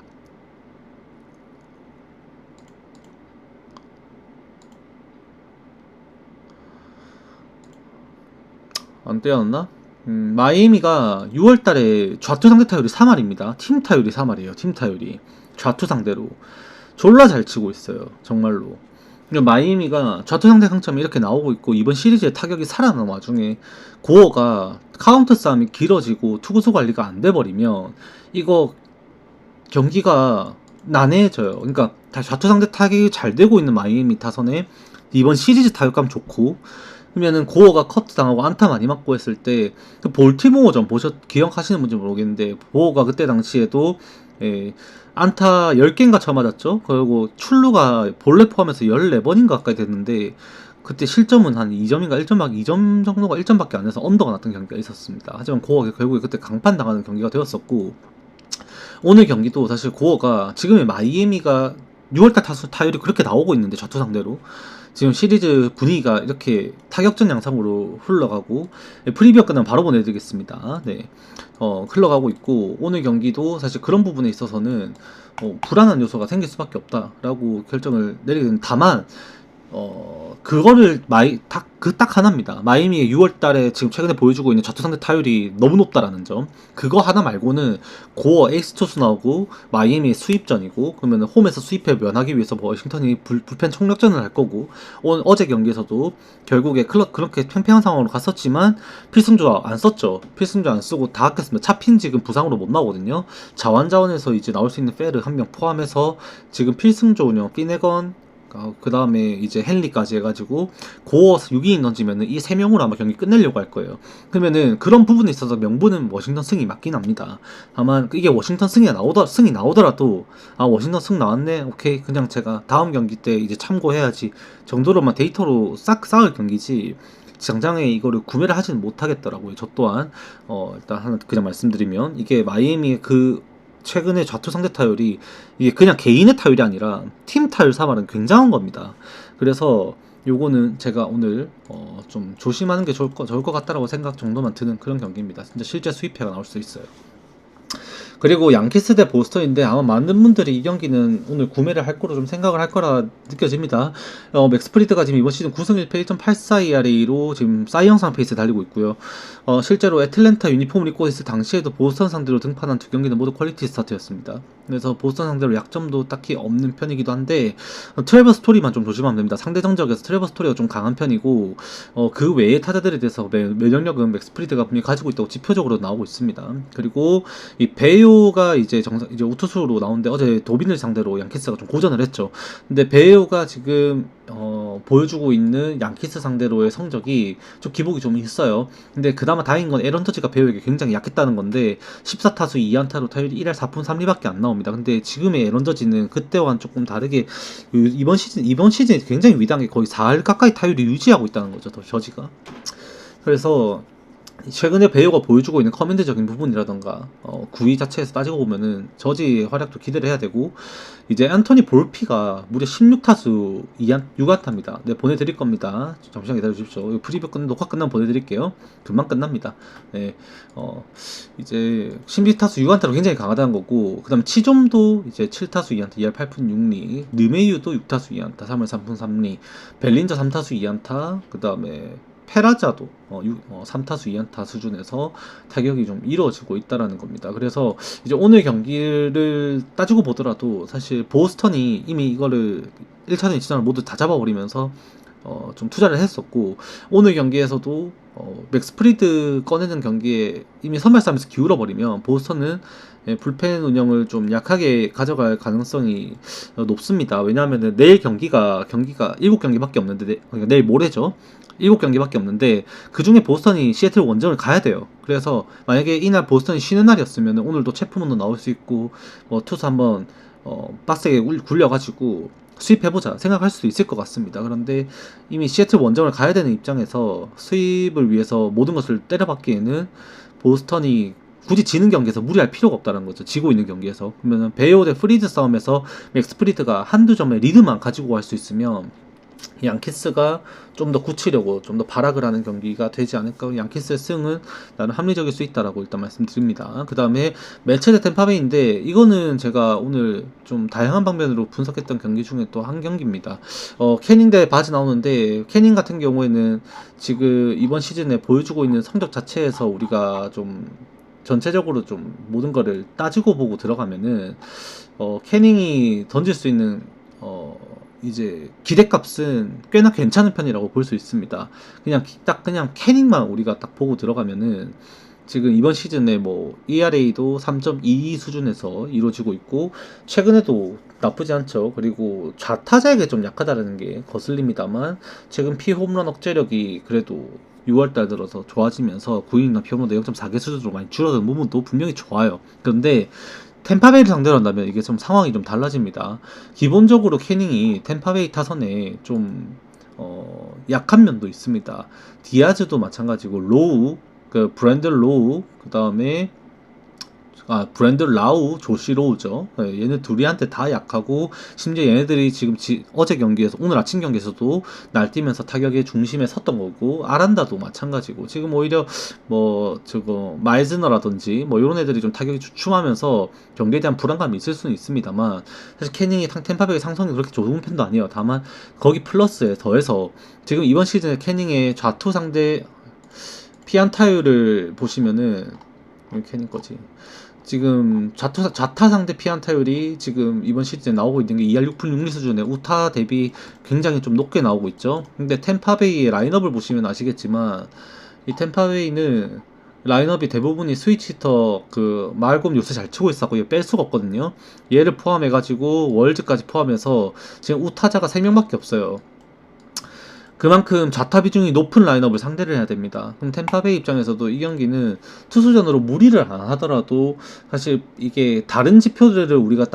안 떼어놨나? 마이애미가 6월달에 좌투 상대 타율이 3할입니다. 팀 타율이 3할이에요. 팀 타율이 좌투 상대로 졸라 잘 치고 있어요. 정말로. 그리고 마이애미가 좌투 상대 강점이 이렇게 나오고 있고 이번 시리즈의 타격이 살아난 와중에 고어가 카운터 싸움이 길어지고 투구수 관리가 안 돼버리면 이거 경기가 난해해져요. 그러니까 좌투 상대 타격이 잘 되고 있는 마이애미 타선에 이번 시리즈 타격감 좋고 그러면은 고어가 커트 당하고 안타 많이 맞고 했을 때 그 볼티모어전 기억하시는 분인지 모르겠는데 보어가 그때 당시에도 안타 10개인가 쳐맞았죠. 그리고 출루가 볼넷 포함해서 14번인가 가까이 됐는데 그때 실점은 한 2점인가 2점 정도가 1점밖에 안 돼서 언더가 났던 경기가 있었습니다. 하지만 고어가 결국에 그때 강판 당하는 경기가 되었었고 오늘 경기도 사실 고어가 지금의 마이애미가 6월달 타율이 그렇게 나오고 있는데 좌투 상대로 지금 시리즈 분위기가 이렇게 타격전 양상으로 흘러가고 프리뷰가 끝나면 바로 보내드리겠습니다. 네, 흘러가고 있고 오늘 경기도 사실 그런 부분에 있어서는 불안한 요소가 생길 수밖에 없다라고 결정을 내리게 되는 다만 그거를 딱 하나입니다. 마이애미의 6월달에 지금 최근에 보여주고 있는 좌투 상대 타율이 너무 높다라는 점. 그거 하나 말고는 고어 에이스 투수 나오고 마이애미의 수입전이고 그러면 홈에서 수입에 면하기 위해서 워싱턴이 불펜 총력전을 할 거고 어제 경기에서도 결국에 그렇게 팽팽한 상황으로 갔었지만 필승조 안 썼죠. 필승조 안 쓰고 다 아꼈습니다. 차핀 지금 부상으로 못 나오거든요. 자원에서 이제 나올 수 있는 페르 한 명 포함해서 지금 필승조 운영 피네건 그 다음에 이제 헨리까지 해가지고 고어 6인인 던지면은 이 3명으로 아마 경기 끝내려고 할 거예요. 그러면은 그런 부분에 있어서 명분은 워싱턴 승이 맞긴 합니다. 다만 이게 워싱턴 승이 나오더라도 워싱턴 승 나왔네 오케이 그냥 제가 다음 경기 때 이제 참고해야지 정도로만 데이터로 싹 쌓을 경기지 장장에 이거를 구매를 하지는 못하겠더라고요. 저 또한 일단 하나 그냥 말씀드리면 이게 마이애미의 최근에 좌투 상대 타율이 이게 그냥 개인의 타율이 아니라 팀 타율 3할은 굉장한 겁니다. 그래서 요거는 제가 오늘 좀 조심하는 게 좋을 것 같다라고 생각 정도만 드는 그런 경기입니다. 진짜 실제 수입회가 나올 수 있어요. 그리고 양키스 대 보스턴인데 아마 많은 분들이 이 경기는 오늘 구매를 할 거로 좀 생각을 할 거라 느껴집니다. 맥스 프리드가 지금 이번 시즌 9승 1패 1.84 ERA로 지금 싸이 영상 페이스에 달리고 있고요. 실제로 애틀랜타 유니폼을 입고 있을 당시에도 보스턴 상대로 등판한 두 경기는 모두 퀄리티 스타트였습니다. 그래서 보스턴 상대로 약점도 딱히 없는 편이기도 한데 트레버 스토리만 좀 조심하면 됩니다. 상대 정적에서 트레버 스토리가 좀 강한 편이고 그 외의 타자들에 대해서 면역력은 맥스 프리드가 분명히 가지고 있다고 지표적으로 나오고 있습니다. 그리고 이 베이오가 이제 우투수로 나오는데 어제 도빈을 상대로 양키스가 좀 고전을 했죠. 근데 베이오가 지금 보여주고 있는 양키스 상대로의 성적이 좀 기복이 좀 있어요. 근데 그나마 다행인 건 에런 저지가 베이오에게 굉장히 약했다는 건데 14타수 2안타로 타율이 1할 4푼 3리밖에 안 나옵니다. 근데 지금의 에런 저지는 그때와는 조금 다르게 이번 시즌에 굉장히 위당하게 거의 4할 가까이 타율이 유지하고 있다는 거죠. 저지가. 그래서 최근에 베이오가 보여주고 있는 커맨드적인 부분이라던가 구위 자체에서 따지고 보면은 저지의 활약도 기대를 해야 되고 이제 안토니 볼피가 무려 16타수 6안타입니다. 네, 보내드릴 겁니다. 잠시만 기다려주십시오. 프리뷰 녹화 끝나면 보내드릴게요. 금방 끝납니다. 네, 이제 16타수 6안타로 굉장히 강하다는 거고 그 다음 치좀도 이제 7타수 2안타 2할 8푼 6리 느메유도 6타수 2안타 3할 3푼 3리 벨린저 3타수 2안타 그 다음에 페라자도 3타수 2안타 수준에서 타격이 좀 이루어지고 있다라는 겁니다. 그래서 이제 오늘 경기를 따지고 보더라도 사실 보스턴이 이미 이거를 1차전, 2차전을 모두 다 잡아버리면서 좀 투자를 했었고 오늘 경기에서도 맥스 프리드 꺼내는 경기에 이미 선발 싸움에서 기울어버리면 보스턴은 불펜 운영을 좀 약하게 가져갈 가능성이 높습니다. 왜냐하면 내일 경기가 7경기밖에 없는데 그러니까 내일 모레죠. 7경기밖에 없는데 그 중에 보스턴이 시애틀 원정을 가야 돼요. 그래서 만약에 이날 보스턴이 쉬는 날이었으면 오늘도 체프문도 나올 수 있고 투수 한번 빡세게 굴려가지고 수입해보자 생각할 수도 있을 것 같습니다. 그런데 이미 시애틀 원정을 가야 되는 입장에서 수입을 위해서 모든 것을 때려박기에는 보스턴이 굳이 지는 경기에서 무리할 필요가 없다는 거죠. 지고 있는 경기에서. 그러면 베이오 대 프리드 싸움에서 맥스 프리드가 한두 점의 리드만 가지고 갈 수 있으면 양키스가 좀 더 굳히려고 좀 더 발악을 하는 경기가 되지 않을까. 양키스의 승은 나는 합리적일 수 있다라고 일단 말씀드립니다. 그 다음에 멜체 대 템파베이인데 이거는 제가 오늘 좀 다양한 방면으로 분석했던 경기 중에 또 한 경기입니다. 캐닝 대 바지 나오는데 캐닝 같은 경우에는 지금 이번 시즌에 보여주고 있는 성적 자체에서 우리가 좀 전체적으로 좀 모든 거를 따지고 보고 들어가면은 캐닝이 던질 수 있는 이제 기대값은 꽤나 괜찮은 편이라고 볼 수 있습니다. 그냥 캐닝만 우리가 딱 보고 들어가면은 지금 이번 시즌에 뭐 ERA도 3.22 수준에서 이루어지고 있고 최근에도 나쁘지 않죠. 그리고 좌타자에게 좀 약하다는 게 거슬립니다만 최근 피홈런 억제력이 그래도 6월달 들어서 좋아지면서 9이닝 피홈런도 0.4개 수준으로 많이 줄어든 부분도 분명히 좋아요. 그런데 템파베이를 상대로 한다면 이게 좀 상황이 좀 달라집니다. 기본적으로 캐닝이 템파베이 타선에 좀 약한 면도 있습니다. 디아즈도 마찬가지고 로우, 그 브랜드 로우, 그 다음에 브랜드 라우, 조시 로우죠. 얘네 둘이한테 다 약하고 심지어 얘네들이 지금 어제 경기에서 오늘 아침 경기에서도 날뛰면서 타격의 중심에 섰던 거고 아란다도 마찬가지고 지금 오히려 뭐 저거 마이즈너라든지 뭐 이런 애들이 좀 타격이 주춤하면서 경기에 대한 불안감이 있을 수는 있습니다만 사실 캐닝이 템파백의 상성이 그렇게 좋은 편도 아니에요. 다만 거기 플러스에 더해서 지금 이번 시즌에 캐닝의 좌투 상대 피안타율을 보시면은 캐닝 거지. 지금 좌타 상대 피안타율이 지금 이번 시즌에 나오고 있는 게 2할 6푼 6리 수준의 우타 대비 굉장히 좀 높게 나오고 있죠. 근데 템파베이의 라인업을 보시면 아시겠지만 이 템파베이는 라인업이 대부분이 스위치히터 그 말곰 요새 잘 치고 있었고 얘 뺄 수가 없거든요. 얘를 포함해가지고 월즈까지 포함해서 지금 우타자가 3명밖에 없어요. 그만큼 좌타 비중이 높은 라인업을 상대를 해야 됩니다. 그럼 템파베이 입장에서도 이 경기는 투수전으로 무리를 안 하더라도 사실 이게 다른 지표들을 우리가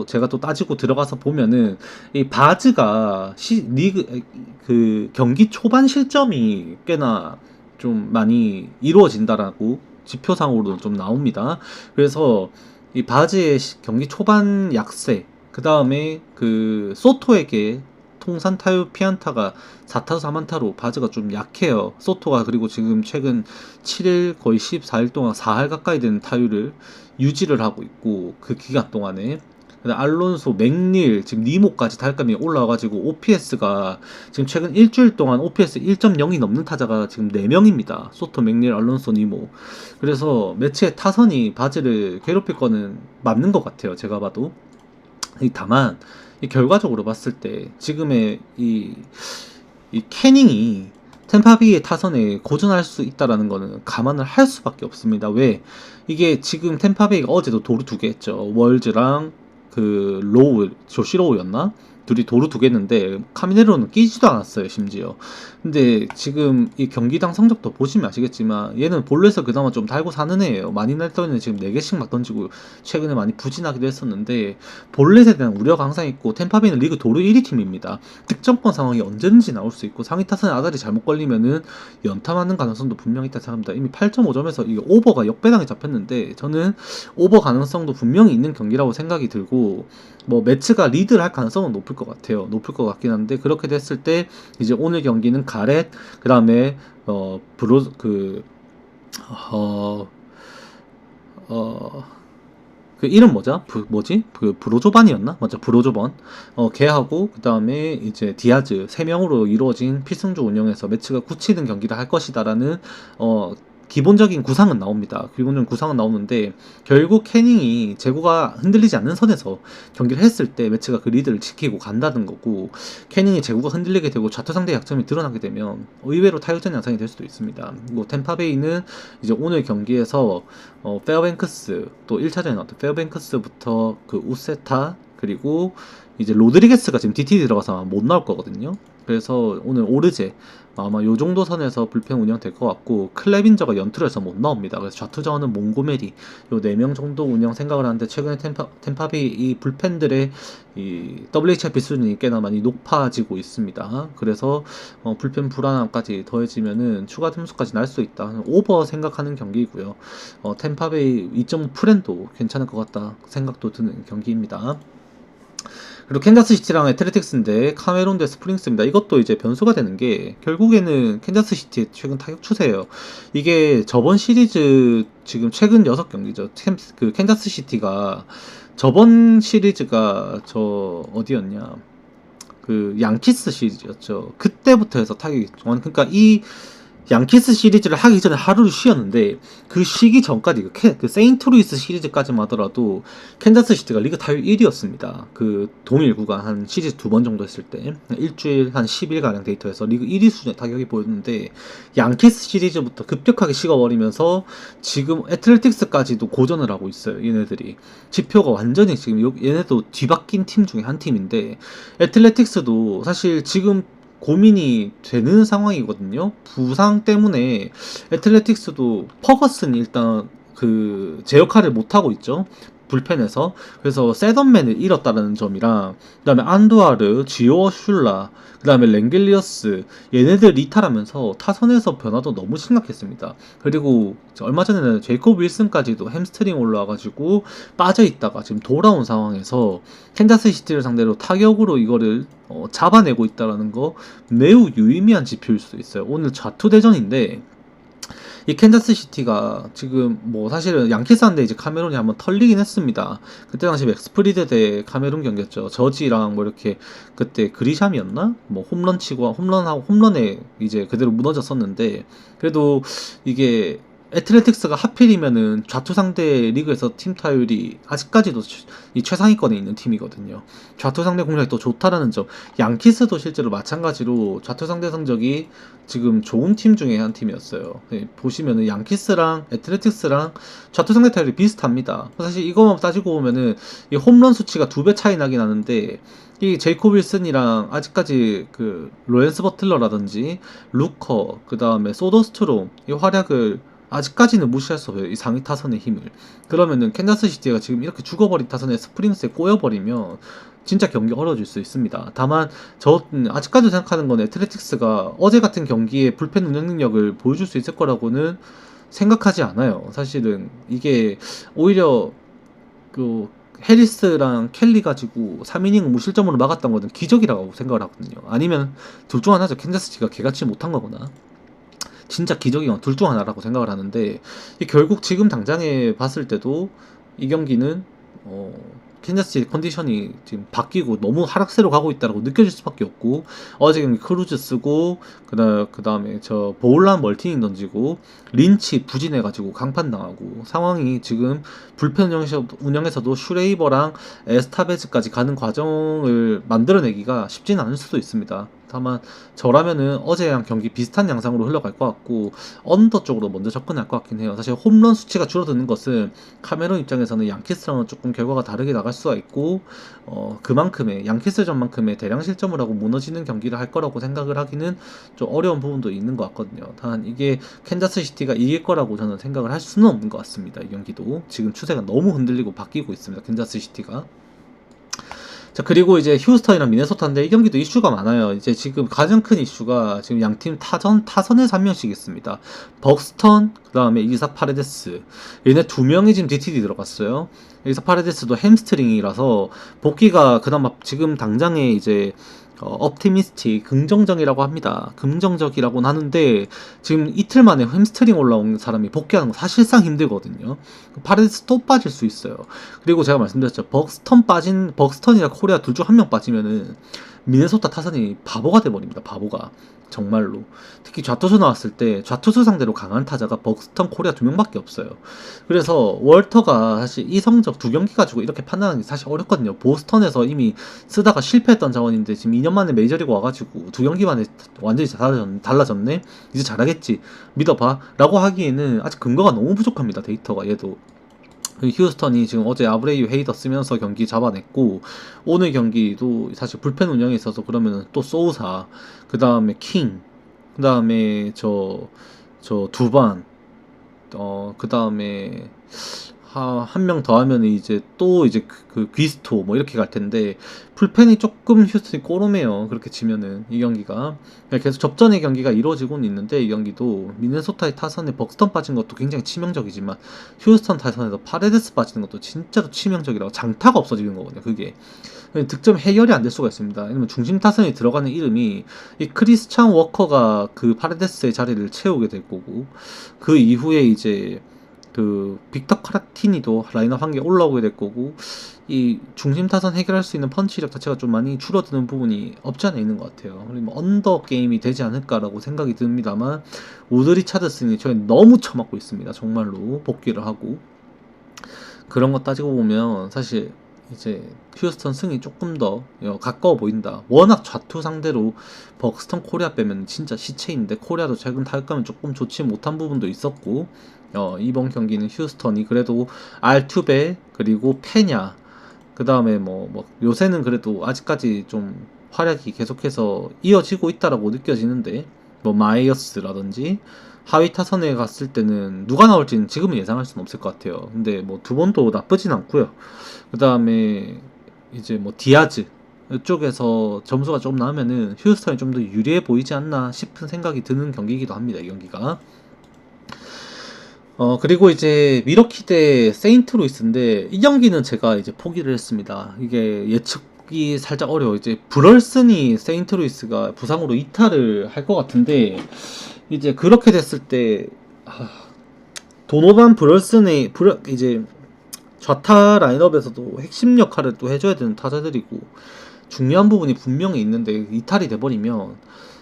제가 또 따지고 들어가서 보면은 이 바즈가 리그 그 경기 초반 실점이 꽤나 좀 많이 이루어진다라고 지표상으로도 좀 나옵니다. 그래서 이 바즈의 경기 초반 약세, 그 다음에 그 소토에게 통산 타율 피안타가 4타수 4만타로 바즈가 좀 약해요. 소토가 그리고 지금 최근 7일 거의 14일 동안 4할 가까이 되는 타율을 유지를 하고 있고 그 기간 동안에 알론소, 맥닐, 지금 니모까지 달감이 올라와가지고 OPS가 지금 최근 일주일 동안 OPS 1.0이 넘는 타자가 지금 4명입니다. 소토, 맥닐, 알론소, 니모. 그래서 매치의 타선이 바즈를 괴롭힐 거는 맞는 것 같아요. 제가 봐도. 다만 결과적으로 봤을 때 지금의 이 캐닝이 템파베이의 타선에 고전할 수 있다라는 거는 감안을 할 수밖에 없습니다. 왜? 이게 지금 템파베이가 어제도 도루 2개 했죠. 월즈랑 그 로우, 조시 로우였나? 둘이 도루 2개 했는데 카미네로는 끼지도 않았어요, 심지어. 근데 지금 이 경기당 성적도 보시면 아시겠지만 얘는 볼넷에서 그나마 좀 달고 사는 애예요. 많이 날 때는 지금 4개씩 막 던지고 최근에 많이 부진하기도 했었는데 볼넷에 대한 우려가 항상 있고 템파베이는 리그 도루 1위 팀입니다. 득점권 상황이 언제든지 나올 수 있고 상위 타선의 아다리 잘못 걸리면은 연타맞는 가능성도 분명히 있다 생각합니다. 이미 8.5점에서 이게 오버가 역배당에 잡혔는데 저는 오버 가능성도 분명히 있는 경기라고 생각이 들고 뭐 매치가 리드를 할 가능성은 높을 것 같아요. 높을 것 같긴 한데 그렇게 됐을 때 이제 오늘 경기는 가렛 그 다음에 브로 그 이름 뭐죠? 그 브로조반이었나? 맞죠, 브로조반. 걔하고 그 다음에 이제 디아즈 3명으로 이루어진 필승조 운영에서 매치가 굳히는 경기를 할 것이다라는 기본적인 구상은 나옵니다. 기본적인 구상은 나오는데 결국 캐닝이 제구가 흔들리지 않는 선에서 경기를 했을 때 매치가 그 리드를 지키고 간다는 거고 캐닝이 제구가 흔들리게 되고 좌투 상대 약점이 드러나게 되면 의외로 타격전 양상이 될 수도 있습니다. 뭐 템파베이는 이제 오늘 경기에서 페어뱅크스 또 1차전에 나왔던 페어뱅크스부터 그 우세타 그리고 이제 로드리게스가 지금 DT 들어가서 못 나올 거거든요. 그래서 오늘 오르제 아마 요 정도 선에서 불펜 운영 될 것 같고 클레빈저가 연투를 해서 못 나옵니다. 그래서 좌투자원은 몽고메리 요 4명 정도 운영 생각을 하는데 최근에 템파베이 이 불펜들의 이 WHIP 수준이 꽤나 많이 높아지고 있습니다. 그래서 불펜 불안함까지 더해지면은 추가 점수까지 날 수 있다. 오버 생각하는 경기이고요. 템파베이 2.5 프렌도 괜찮을 것 같다 생각도 드는 경기입니다. 그리고 캔자스 시티랑 애틀레틱스인데 카메론 대 스프링스입니다. 이것도 이제 변수가 되는 게 결국에는 캔자스 시티의 최근 타격 추세예요. 이게 저번 시리즈 지금 최근 6경기죠. 그 캔자스 시티가 저번 시리즈가 저 어디였냐? 그 양키스 시리즈였죠. 그때부터 해서 타격이 그러니까 이 양키스 시리즈를 하기 전에 하루를 쉬었는데 그 쉬기 전까지 그 세인트루이스 시리즈까지만 하더라도 캔자스 시티가 리그 타율 1위였습니다. 그 동일 구간 한 시리즈 2번 정도 했을 때 일주일 한 10일가량 데이터에서 리그 1위 수준의 타격이 보였는데 양키스 시리즈부터 급격하게 식어버리면서 지금 애틀레틱스까지도 고전을 하고 있어요. 얘네들이 지표가 완전히 지금 얘네도 뒤바뀐 팀 중에 한 팀인데 애틀레틱스도 사실 지금 고민이 되는 상황이거든요. 부상 때문에 애틀레틱스도 퍼거슨이 일단 그 제 역할을 못하고 있죠. 불펜에서. 그래서 세던맨을 잃었다는 점이랑 그 다음에 안두아르, 지오 슐라, 그 다음에 랭글리어스 얘네들 이탈하면서 타선에서 변화도 너무 심각했습니다. 그리고 얼마 전에는 제이콥 윌슨까지도 햄스트링 올라와가지고 빠져있다가 지금 돌아온 상황에서 캔자스 시티를 상대로 타격으로 이거를 잡아내고 있다는 거 매우 유의미한 지표일 수도 있어요. 오늘 좌투대전인데 이 캔자스 시티가 지금 뭐 사실은 양키스한테 이제 카메론이 한번 털리긴 했습니다. 그때 당시 맥스프리드 대 카메론 경기였죠. 저지랑 뭐 이렇게 그때 그리샴이었나? 뭐 홈런 치고 홈런하고 홈런에 이제 그대로 무너졌었는데 그래도 이게 애틀레틱스가 하필이면은 좌투 상대 리그에서 팀 타율이 아직까지도 이 최상위권에 있는 팀이거든요. 좌투 상대 공략이 또 좋다라는 점. 양키스도 실제로 마찬가지로 좌투 상대 성적이 지금 좋은 팀 중에 한 팀이었어요. 네, 보시면은 양키스랑 애틀레틱스랑 좌투 상대 타율이 비슷합니다. 사실 이거만 따지고 보면은 이 홈런 수치가 2배 차이 나긴 하는데 이 제이콥 윌슨이랑 아직까지 그 로렌스 버틀러라든지 루커 그 다음에 소더스트롬 이 활약을 아직까지는 무시할 수 없어요. 이 상위 타선의 힘을. 그러면은 캔자스 시티가 지금 이렇게 죽어버린 타선에 스프링스에 꼬여버리면 진짜 경기 어려워질 수 있습니다. 다만 저는 아직까지 생각하는 건 애틀레틱스가 어제 같은 경기에 불펜 운영 능력을 보여줄 수 있을 거라고는 생각하지 않아요. 사실은 이게 오히려 그 해리스랑 켈리 가지고 3이닝 무실점으로 막았던 거는 기적이라고 생각을 하거든요. 아니면 둘 중 하나죠. 캔자스 시티가 개같이 못한 거거나 진짜 기적이건 둘 중 하나라고 생각을 하는데 결국 지금 당장에 봤을 때도 이 경기는 캔자스시티 컨디션이 지금 바뀌고 너무 하락세로 가고 있다고 느껴질 수밖에 없고 어제 경기 크루즈 쓰고 그 다음에 저 보울란 멀티닝 던지고 린치 부진해가지고 강판 당하고 상황이 지금 불펜 운영에서도 슈레이버랑 에스타베즈까지 가는 과정을 만들어내기가 쉽지는 않을 수도 있습니다. 다만 저라면은 어제랑 경기 비슷한 양상으로 흘러갈 것 같고 언더 쪽으로 먼저 접근할 것 같긴 해요. 사실 홈런 수치가 줄어드는 것은 카메론 입장에서는 양키스랑은 조금 결과가 다르게 나갈 수가 있고 그만큼의 양키스전만큼의 대량 실점을 하고 무너지는 경기를 할 거라고 생각을 하기는 좀 어려운 부분도 있는 것 같거든요. 단 이게 캔자스 시티가 이길 거라고 저는 생각을 할 수는 없는 것 같습니다. 이 경기도 지금 추세가 너무 흔들리고 바뀌고 있습니다. 캔자스 시티가. 자, 그리고 이제 휴스턴이랑 미네소타인데 이 경기도 이슈가 많아요. 이제 지금 가장 큰 이슈가 지금 양팀 타선에서 한 명씩 있습니다. 벅스턴, 그 다음에 이삭 파레데스. 얘네 두 명이 지금 DTD 들어갔어요. 이삭 파레데스도 햄스트링이라서 복귀가 그나마 지금 당장에 이제 업티미스틱, 긍정적이라고 합니다. 긍정적이라고는 하는데 지금 이틀 만에 햄스트링 올라온 사람이 복귀하는 거 사실상 힘들거든요. 파레데스 또 빠질 수 있어요. 그리고 제가 말씀드렸죠. 벅스턴이랑 코리아 둘 중 한 명 빠지면은 미네소타 타선이 바보가 돼버립니다. 바보가. 정말로. 특히 좌투수 나왔을 때 좌투수 상대로 강한 타자가 벅스턴 코리아 두 명밖에 없어요. 그래서 월터가 사실 이 성적 두 경기 가지고 이렇게 판단하는 게 사실 어렵거든요. 보스턴에서 이미 쓰다가 실패했던 자원인데 지금 2년 만에 메이저리그 와가지고 두 경기 만에 완전히 달라졌네? 이제 잘하겠지. 믿어봐. 라고 하기에는 아직 근거가 너무 부족합니다. 데이터가 얘도. 휴스턴이 지금 어제 아브레이유 헤이더 쓰면서 경기 잡아냈고 오늘 경기도 사실 불펜 운영에 있어서 그러면 또 소우사 그 다음에 킹 그 다음에 저 두반 그 다음에 한 명 더 하면 이제 또 이제 그 귀스토 뭐 이렇게 갈 텐데 불펜이 조금 휴스턴이 꼬름해요. 그렇게 치면은 이 경기가 계속 접전의 경기가 이루어지고는 있는데 이 경기도 미네소타의 타선에 벅스턴 빠진 것도 굉장히 치명적이지만 휴스턴 타선에서 파레데스 빠지는 것도 진짜로 치명적이라고 장타가 없어지는 거거든요. 그게 득점 해결이 안 될 수가 있습니다. 왜냐면 중심 타선에 들어가는 이름이 이 크리스찬 워커가 그 파레데스의 자리를 채우게 될 거고 그 이후에 이제 그 빅터 카라티니도 라인업 한 개 올라오게 될 거고 이 중심 타선 해결할 수 있는 펀치력 자체가 좀 많이 줄어드는 부분이 없지 않아 있는 것 같아요. 그리고 언더 게임이 되지 않을까라고 생각이 듭니다만 우드 리차드슨이 저희 너무 처맞고 있습니다. 정말로 복귀를 하고 그런 거 따지고 보면 사실 이제 휴스턴 승이 조금 더 가까워 보인다. 워낙 좌투 상대로 벅스턴 코리아 빼면 진짜 시체인데 코리아도 최근 타격감이 조금 좋지 못한 부분도 있었고 이번 경기는 휴스턴이 그래도 알투베 그리고 페냐 그 다음에 뭐 요새는 그래도 아직까지 좀 활약이 계속해서 이어지고 있다라고 느껴지는데 뭐 마이어스라든지 하위 타선에 갔을 때는 누가 나올지는 지금은 예상할 수는 없을 것 같아요. 근데 뭐 두 번도 나쁘진 않고요. 그 다음에 이제 뭐 디아즈 이쪽에서 점수가 좀 나오면은 휴스턴이 좀 더 유리해 보이지 않나 싶은 생각이 드는 경기이기도 합니다. 이 경기가. 그리고 이제 미러키 대 세인트루이스인데 이 경기는 제가 이제 포기를 했습니다. 이게 예측이 살짝 어려워. 이제 브럴슨이 세인트루이스가 부상으로 이탈을 할 것 같은데 이제 그렇게 됐을 때 도노반 브럴슨의 이제 좌타 라인업에서도 핵심 역할을 또 해줘야 되는 타자들이고 중요한 부분이 분명히 있는데 이탈이 돼버리면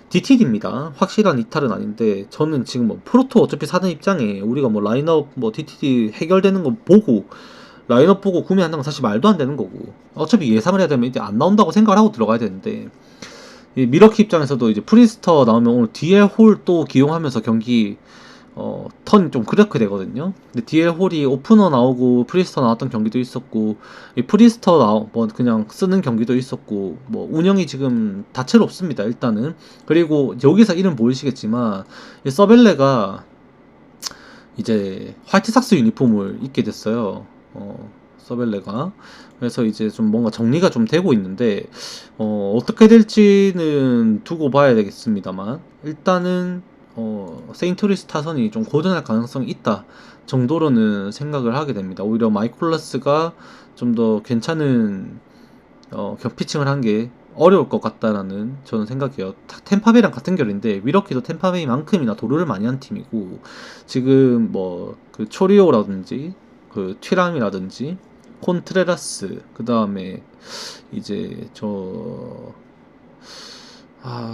DTD입니다. 확실한 이탈은 아닌데 저는 지금 뭐 프로토 어차피 사는 입장에 우리가 뭐 라인업 뭐 DTD 해결되는 거 보고 라인업 보고 구매한다는 건 사실 말도 안 되는 거고 어차피 예상을 해야 되면 이제 안 나온다고 생각을 하고 들어가야 되는데 이 미러키 입장에서도 이제 프리스터 나오면 오늘 DL 홀 또 기용하면서 경기 턴이 좀 그렇게 되거든요. 근데 DL 홀이 오프너 나오고 프리스터 나왔던 경기도 있었고 이 프리스터 뭐 그냥 쓰는 경기도 있었고 뭐 운영이 지금 다채롭습니다. 일단은 그리고 여기서 이름 보이시겠지만 이 서벨레가 이제 화이트삭스 유니폼을 입게 됐어요. 서벨레가 그래서 이제 좀 뭔가 정리가 좀 되고 있는데 어떻게 될지는 두고 봐야 되겠습니다만 일단은 세인트루이스 타선이 좀 고전할 가능성이 있다 정도로는 생각을 하게 됩니다. 오히려 마이콜라스가 좀 더 괜찮은 피칭을 한 게 어려울 것 같다라는 저는 생각해요. 템파베이랑 같은 결인데 위러키도 템파베이만큼이나 도루를 많이 한 팀이고 지금 뭐 그 초리오라든지 그 튀람이라든지 콘트레라스 그 다음에 이제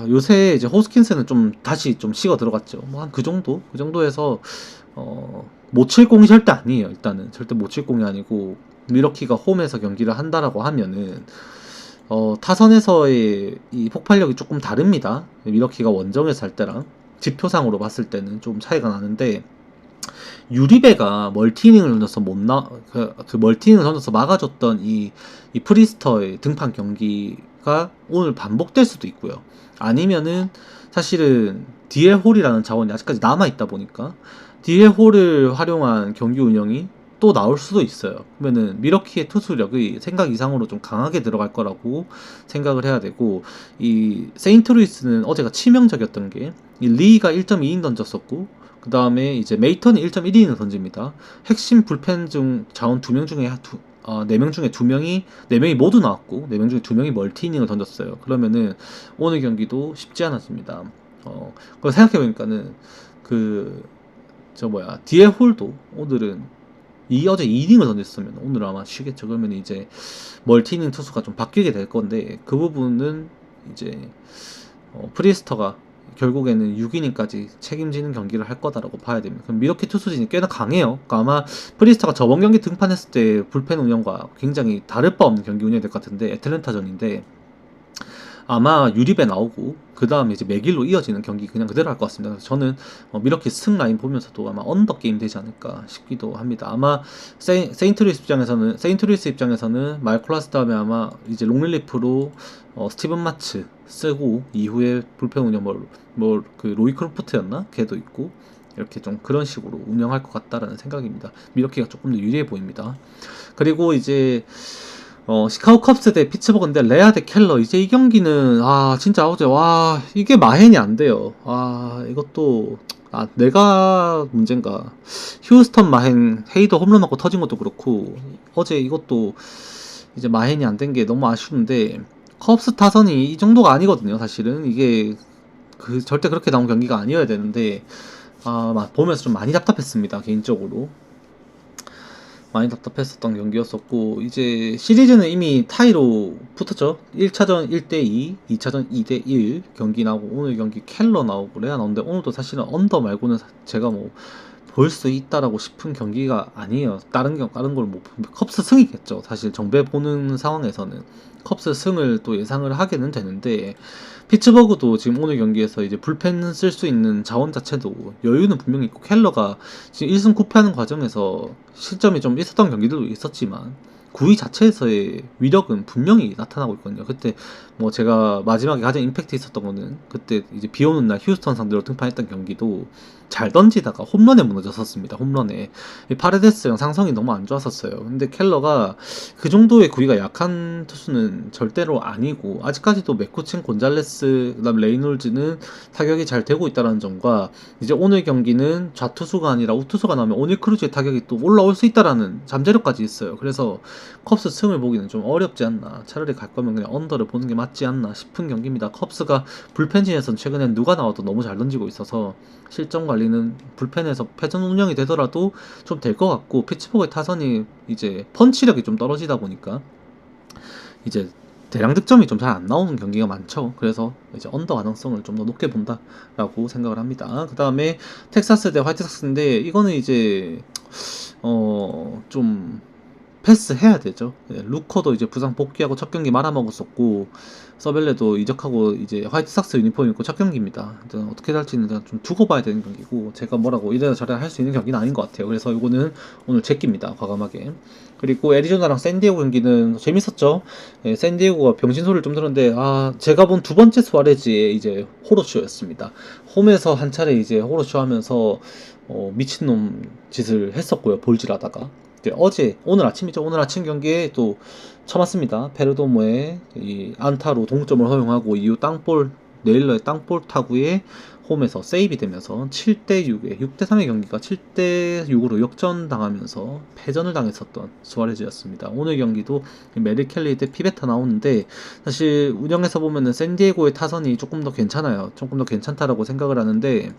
요새 이제 호스킨스는 좀 다시 좀 식어 들어갔죠. 뭐 한 그 정도? 그 정도에서 못 칠 공이 절대 아니에요. 일단은 절대 못 칠 공이 아니고 미러키가 홈에서 경기를 한다라고 하면은 타선에서의 이 폭발력이 조금 다릅니다. 미러키가 원정에서 할 때랑 지표상으로 봤을 때는 좀 차이가 나는데 유리베가 멀티이닝을 던져서 그 멀티이닝을 던져서 막아줬던 이 프리스터의 등판 경기가 오늘 반복될 수도 있고요. 아니면은 사실은 DL 홀이라는 자원이 아직까지 남아 있다 보니까 DL 홀을 활용한 경기 운영이 또 나올 수도 있어요. 그러면은 미러키의 투수력이 생각 이상으로 좀 강하게 들어갈 거라고 생각을 해야 되고 이 세인트루이스는 어제가 치명적이었던 게 이 리가 1.2인 던졌었고 그 다음에 이제 메이턴이 1.1인을 던집니다. 핵심 불펜 중 자원 2명 중에 4명 중에 2명이 4명이 모두 나왔고 4명 중에 2명이 멀티이닝을 던졌어요. 그러면은 오늘 경기도 쉽지 않았습니다. 그걸 생각해보니까는 DL 홀도 오늘은 어제 2이닝을 던졌으면 오늘 아마 쉬겠죠. 그러면 이제 멀티이닝 투수가 좀 바뀌게 될 건데 그 부분은 이제 프리스터가 결국에는 6이닝까지 책임지는 경기를 할 거다라고 봐야 됩니다. 그럼 미러키 투수진이 꽤나 강해요. 그러니까 아마 프리스터가 저번 경기 등판했을 때 불펜 운영과 굉장히 다를 바 없는 경기 운영이 될 것 같은데 애틀랜타전인데 아마 유리배 나오고 그 다음에 이제 맥일로 이어지는 경기 그냥 그대로 할 것 같습니다. 그래서 저는 미러키 승 라인 보면서도 아마 언더 게임 되지 않을까 싶기도 합니다. 아마 세인트루이스 입장에서는 말콜라스 다음에 아마 이제 롱릴리프로 스티븐 마츠 쓰고 이후에 불펜 운영 그 로이 크로프트였나? 걔도 있고 이렇게 좀 그런 식으로 운영할 것 같다라는 생각입니다. 밀워키가 조금 더 유리해 보입니다. 그리고 이제 시카고 컵스 대 피츠버그인데 레아 대 켈러. 이제 이 경기는 진짜 어제 이게 마헨이 안 돼요. 이것도 내가 문제인가. 휴스턴 마헨 헤이더 홈런 맞고 터진 것도 그렇고 어제 이것도 이제 마헨이 안 된 게 너무 아쉬운데 컵스 타선이 이 정도가 아니거든요. 사실은 이게 절대 그렇게 나온 경기가 아니어야 되는데 보면서 좀 많이 답답했습니다. 개인적으로 많이 답답했었던 경기였었고, 이제 시리즈는 이미 타이로 붙었죠. 1차전 1대2, 2차전 2대1 경기 나오고, 오늘 경기 켈러 나오고 레아 나오는데, 오늘도 사실은 언더 말고는 제가 뭐 볼 수 있다라고 싶은 경기가 아니에요. 다른 걸 뭐 컵스 승이겠죠. 사실 정배 보는 상황에서는 컵스 승을 또 예상을 하게는 되는데, 피츠버그도 지금 오늘 경기에서 이제 불펜 쓸 수 있는 자원 자체도 여유는 분명히 있고, 켈러가 지금 1승 9패하는 과정에서 실점이 좀 있었던 경기들도 있었지만 9위 자체에서의 위력은 분명히 나타나고 있거든요. 그때 뭐 제가 마지막에 가장 임팩트 있었던 거는 그때 이제 비 오는 날 휴스턴 상대로 등판했던 경기도 잘 던지다가 홈런에 무너졌었습니다. 홈런에 파레데스랑 상성이 너무 안 좋았었어요. 근데 켈러가 그 정도의 구위가 약한 투수는 절대로 아니고, 아직까지도 메쿠친, 곤잘레스, 그다음 레이놀즈는 타격이 잘 되고 있다는 점과, 이제 오늘 경기는 좌투수가 아니라 우투수가 나오면 오닐 크루즈의 타격이 또 올라올 수 있다라는 잠재력까지 있어요. 그래서 컵스 승을 보기는 좀 어렵지 않나, 차라리 갈 거면 그냥 언더를 보는 게 맞지 않나 싶은 경기입니다. 컵스가 불펜진에서는 최근에 누가 나와도 너무 잘 던지고 있어서 실점 관리는 불펜에서 패전 운영이 되더라도 좀 될 것 같고, 피츠버그의 타선이 이제 펀치력이 좀 떨어지다 보니까 이제 대량 득점이 좀 잘 안 나오는 경기가 많죠. 그래서 이제 언더 가능성을 좀 더 높게 본다라고 생각을 합니다. 그 다음에 텍사스 대 화이트삭스인데, 이거는 이제 좀 패스해야 되죠. 루커도 이제 부상 복귀하고 첫 경기 말아먹었었고, 서벨레도 이적하고 이제 화이트삭스 유니폼 입고 첫 경기입니다. 어떻게 될지는 좀 두고 봐야 되는 경기고, 제가 뭐라고 이래라 저래라 할 수 있는 경기는 아닌 것 같아요. 그래서 이거는 오늘 제끼입니다. 과감하게. 그리고 애리조나랑 샌디에고 경기는 재밌었죠. 샌디에고가 병신 소리를 좀 들었는데, 제가 본 두 번째 수아레즈의 이제 호러쇼였습니다. 홈에서 한 차례 이제 호러쇼 하면서 미친놈 짓을 했었고요. 볼질하다가. 오늘 아침이죠. 오늘 아침 경기에 또 쳐맞습니다. 페르도모의 이 안타로 동점을 허용하고, 이후 네일러의 땅볼 타구에 홈에서 세이브 되면서 7대6에 6대3의 경기가 7대6으로 역전당하면서 패전을 당했었던 수아레즈였습니다. 오늘 경기도 메리 켈리 대 피베타 나오는데, 사실 운영해서 보면은 샌디에고의 타선이 조금 더 괜찮아요. 조금 더 괜찮다라고 생각을 하는데,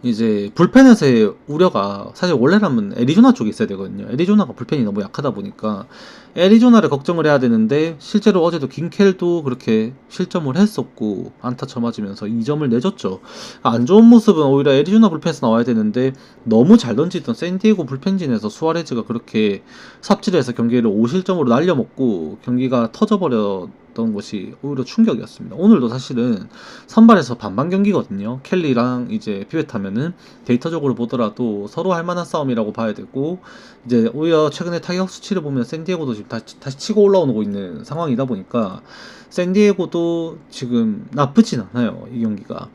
이제 불펜에서의 우려가 사실 원래라면 애리조나 쪽에 있어야 되거든요. 애리조나가 불펜이 너무 약하다 보니까 애리조나를 걱정을 해야 되는데, 실제로 어제도 긴켈도 그렇게 실점을 했었고 안타 쳐맞으면서 2점을 내줬죠. 안 좋은 모습은 오히려 애리조나 불펜에서 나와야 되는데, 너무 잘 던지던 샌디에고 불펜진에서 수아레즈가 그렇게 삽질해서 경기를 5실점으로 날려먹고 경기가 터져버렸던 것이 오히려 충격이었습니다. 오늘도 사실은 선발에서 반반 경기거든요. 켈리랑 이제 피베타면은 데이터적으로 보더라도 서로 할 만한 싸움이라고 봐야 되고, 이제 오히려 최근에 타격 수치를 보면 샌디에고도 지금 다시 치고 올라오고 있는 상황이다 보니까 샌디에고도 지금 나쁘진 않아요, 이 경기가.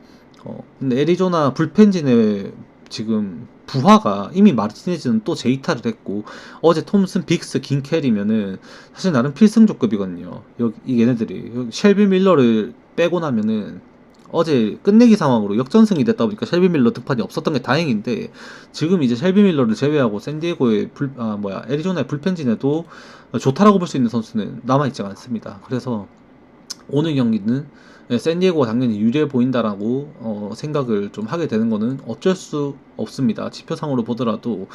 근데 애리조나 불펜진의 지금 부하가 이미 마르티네즈는 또 재이탈을 했고, 어제 톰슨, 빅스, 긴켈이면은 사실 나름 필승조급이거든요. 이 얘네들이 셸비 밀러를 빼고 나면은 어제 끝내기 상황으로 역전승이 됐다 보니까 셸비 밀러 득판이 없었던 게 다행인데, 지금 이제 셸비 밀러를 제외하고 샌디에고의 애리조나의 불펜진에도 좋다라고 볼 수 있는 선수는 남아있지 않습니다. 그래서 오늘 경기는 샌디에고가 당연히 유리해 보인다라고 생각을 좀 하게 되는 거는 어쩔 수 없습니다. 지표상으로 보더라도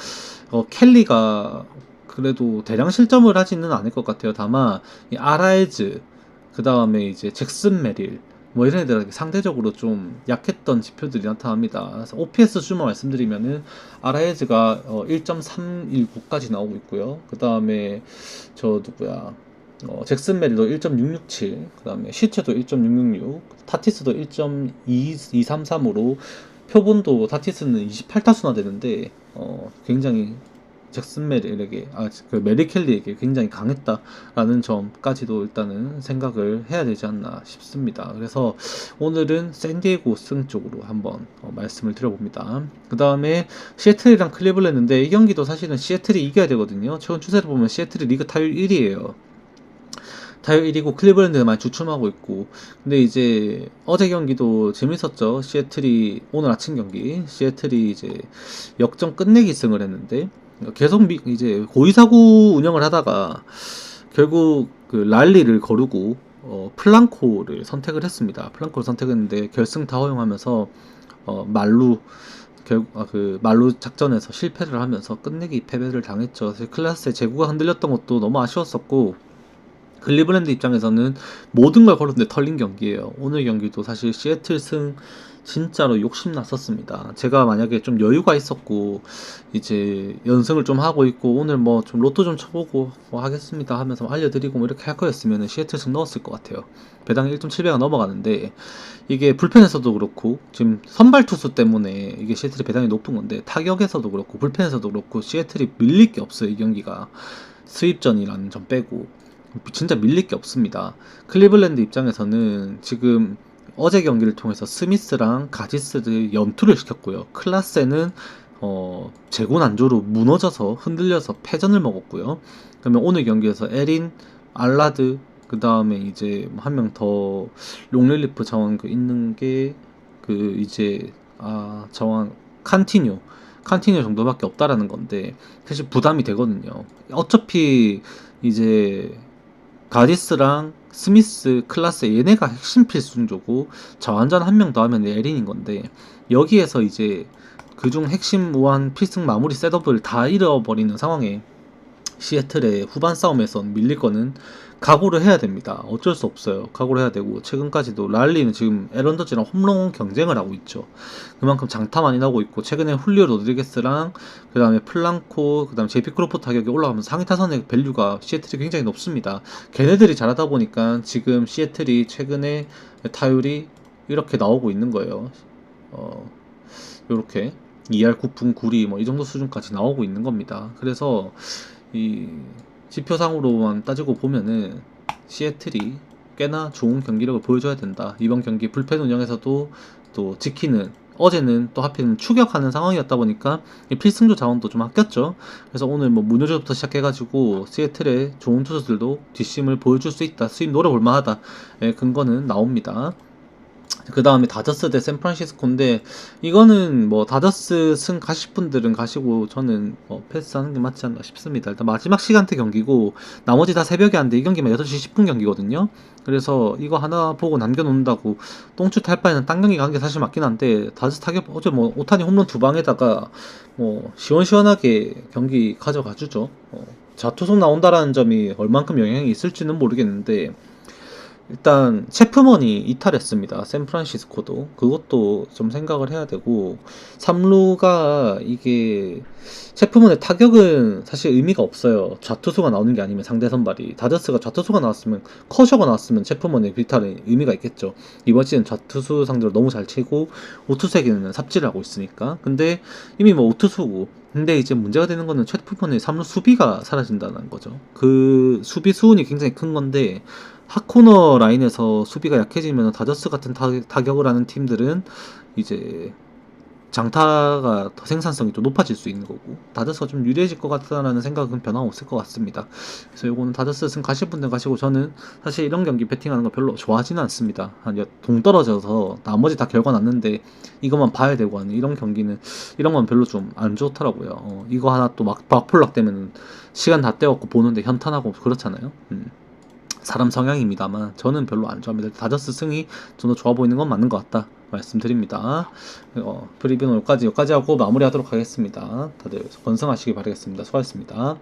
켈리가 그래도 대량 실점을 하지는 않을 것 같아요. 다만 이 아라에즈, 그 다음에 이제 잭슨 메릴, 뭐 이런 애들에게 상대적으로 좀 약했던 지표들이 나타납니다. 그래서 OPS 수만 말씀드리면은 아라에즈가 1.319까지 나오고 있고요. 그 다음에 잭슨 메릴도 1.667, 그 다음에 시체도 1.666, 타티스도 1.233으로 표본도 타티스는 28타수나 되는데 굉장히 잭슨 메릴에게 그 메리 켈리에게 굉장히 강했다라는 점까지도 일단은 생각을 해야 되지 않나 싶습니다. 그래서 오늘은 샌디에고 승 쪽으로 한번 말씀을 드려봅니다. 그 다음에 시애틀이랑 클리블랜드인데 이 경기도 사실은 시애틀이 이겨야 되거든요. 최근 추세를 보면 시애틀이 리그 타율 1위에요. 타율 1위고 클리블랜드는 많이 주춤하고 있고, 근데 이제 어제 경기도 재밌었죠. 시애틀이 오늘 아침 경기 시애틀이 이제 역전 끝내기 승을 했는데 계속 이제 고의사구 운영을 하다가 결국 그 랄리를 거르고 플랑코를 선택을 했습니다. 플랑코를 선택했는데 결승 다 허용하면서 말루 그 말루 작전에서 실패를 하면서 끝내기 패배를 당했죠. 사실 클라스의 제구가 흔들렸던 것도 너무 아쉬웠었고, 클리블랜드 입장에서는 모든 걸 걸었는데 털린 경기예요. 오늘 경기도 사실 시애틀 승 진짜로 욕심 났었습니다. 제가 만약에 좀 여유가 있었고 이제 연승을 좀 하고 있고 오늘 뭐 좀 로또 좀 쳐보고 뭐 하겠습니다 하면서 알려드리고 뭐 이렇게 할 거였으면 시애틀 승 넣었을 것 같아요. 배당 1.7배가 넘어가는데 이게 불펜에서도 그렇고 지금 선발 투수 때문에 이게 시애틀이 배당이 높은 건데 타격에서도 그렇고 불펜에서도 그렇고 시애틀이 밀릴 게 없어요. 이 경기가 수입전이라는 점 빼고 진짜 밀릴 게 없습니다. 클리블랜드 입장에서는 지금 어제 경기를 통해서 스미스랑 가지스를 연투를 시켰고요. 클라세는 재고난조로 무너져서 흔들려서 패전을 먹었고요. 그러면 오늘 경기에서 에린, 알라드, 그 다음에 이제 한 명 더 롱릴리프 자원 있는 게 그 이제 자원 칸티뉴 정도밖에 없다라는 건데 사실 부담이 되거든요. 어차피 이제 가디스랑 스미스, 클라스 얘네가 핵심 필승조고 저 완전 한 명 더 하면 에린인 건데 여기에서 이제 그중 핵심 무한 필승 마무리 셋업을 다 잃어버리는 상황에 시애틀의 후반 싸움에서 밀릴 거는 각오를 해야 됩니다. 어쩔 수 없어요. 각오를 해야 되고 최근까지도 랄리는 지금 에런 더지랑 홈런 경쟁을 하고 있죠. 그만큼 장타 많이 나고 있고 최근에 훌리오 로드리게스랑 그 다음에 플랑코 그 다음에 제이피 크로포 타격이 올라가면서 상위 타선의 밸류가 시애틀이 굉장히 높습니다. 걔네들이 잘하다 보니까 지금 시애틀이 최근에 타율이 이렇게 나오고 있는 거예요. 요렇게 2할 9푼 9리 뭐 이 정도 수준까지 나오고 있는 겁니다. 그래서 이 지표상으로만 따지고 보면은 시애틀이 꽤나 좋은 경기력을 보여줘야 된다. 이번 경기 불펜 운영에서도 또 지키는 어제는 또 하필 추격하는 상황이었다 보니까 필승조 자원도 좀 아꼈죠. 그래서 오늘 뭐 문효조부터 시작해가지고 시애틀의 좋은 투수들도 뒷심을 보여줄 수 있다. 수입 노려볼 만하다. 근거는 나옵니다. 그 다음에 다저스 대 샌프란시스코인데 이거는 뭐 다저스 승 가실 분들은 가시고 저는 패스하는 게 맞지 않나 싶습니다. 일단 마지막 시간대 경기고 나머지 다 새벽에 하는데 이 경기만 8시 10분 경기거든요. 그래서 이거 하나 보고 남겨놓는다고 똥줄 탈 바에는 딴 경기 가는 게 사실 맞긴 한데 다저스 타격 어제 뭐 오타니 홈런 2방에다가 뭐 시원시원하게 경기 가져가 주죠. 자투속 나온다라는 점이 얼만큼 영향이 있을지는 모르겠는데 일단 체프먼이 이탈했습니다. 샌프란시스코도 그것도 좀 생각을 해야 되고 3루가 이게 체프먼의 타격은 사실 의미가 없어요. 좌투수가 나오는 게 아니면 상대 선발이 다저스가 좌투수가 나왔으면 커셔가 나왔으면 체프먼의 이탈은 의미가 있겠죠. 이번 시즌 좌투수 상대로 너무 잘 치고 오투수에게는 삽질을 하고 있으니까. 근데 이미 뭐 오투수고 근데 이제 문제가 되는 거는 체프먼의 3루 수비가 사라진다는 거죠. 그 수비 수운이 굉장히 큰 건데 핫코너 라인에서 수비가 약해지면 다저스 같은 타격을 하는 팀들은 이제 장타가 더 생산성이 좀 높아질 수 있는 거고 다저스가 좀 유리해질 것 같다라는 생각은 변함없을 것 같습니다. 그래서 이거는 다저스 승 가실 분들 가시고 저는 사실 이런 경기 배팅하는 거 별로 좋아하지는 않습니다. 한 동떨어져서 나머지 다 결과 났는데 이것만 봐야 되고 하는 이런 경기는 이런 건 별로 좀 안 좋더라고요. 이거 하나 또 막 박폴락 되면 시간 다 때웠고 보는데 현탄하고 그렇잖아요. 사람 성향입니다만 저는 별로 안 좋아합니다. 다저스 승이 좀 더 좋아 보이는 건 맞는 것 같다 말씀드립니다. 프리뷰는 여기까지 하고 마무리하도록 하겠습니다. 다들 건승하시기 바라겠습니다. 수고하셨습니다.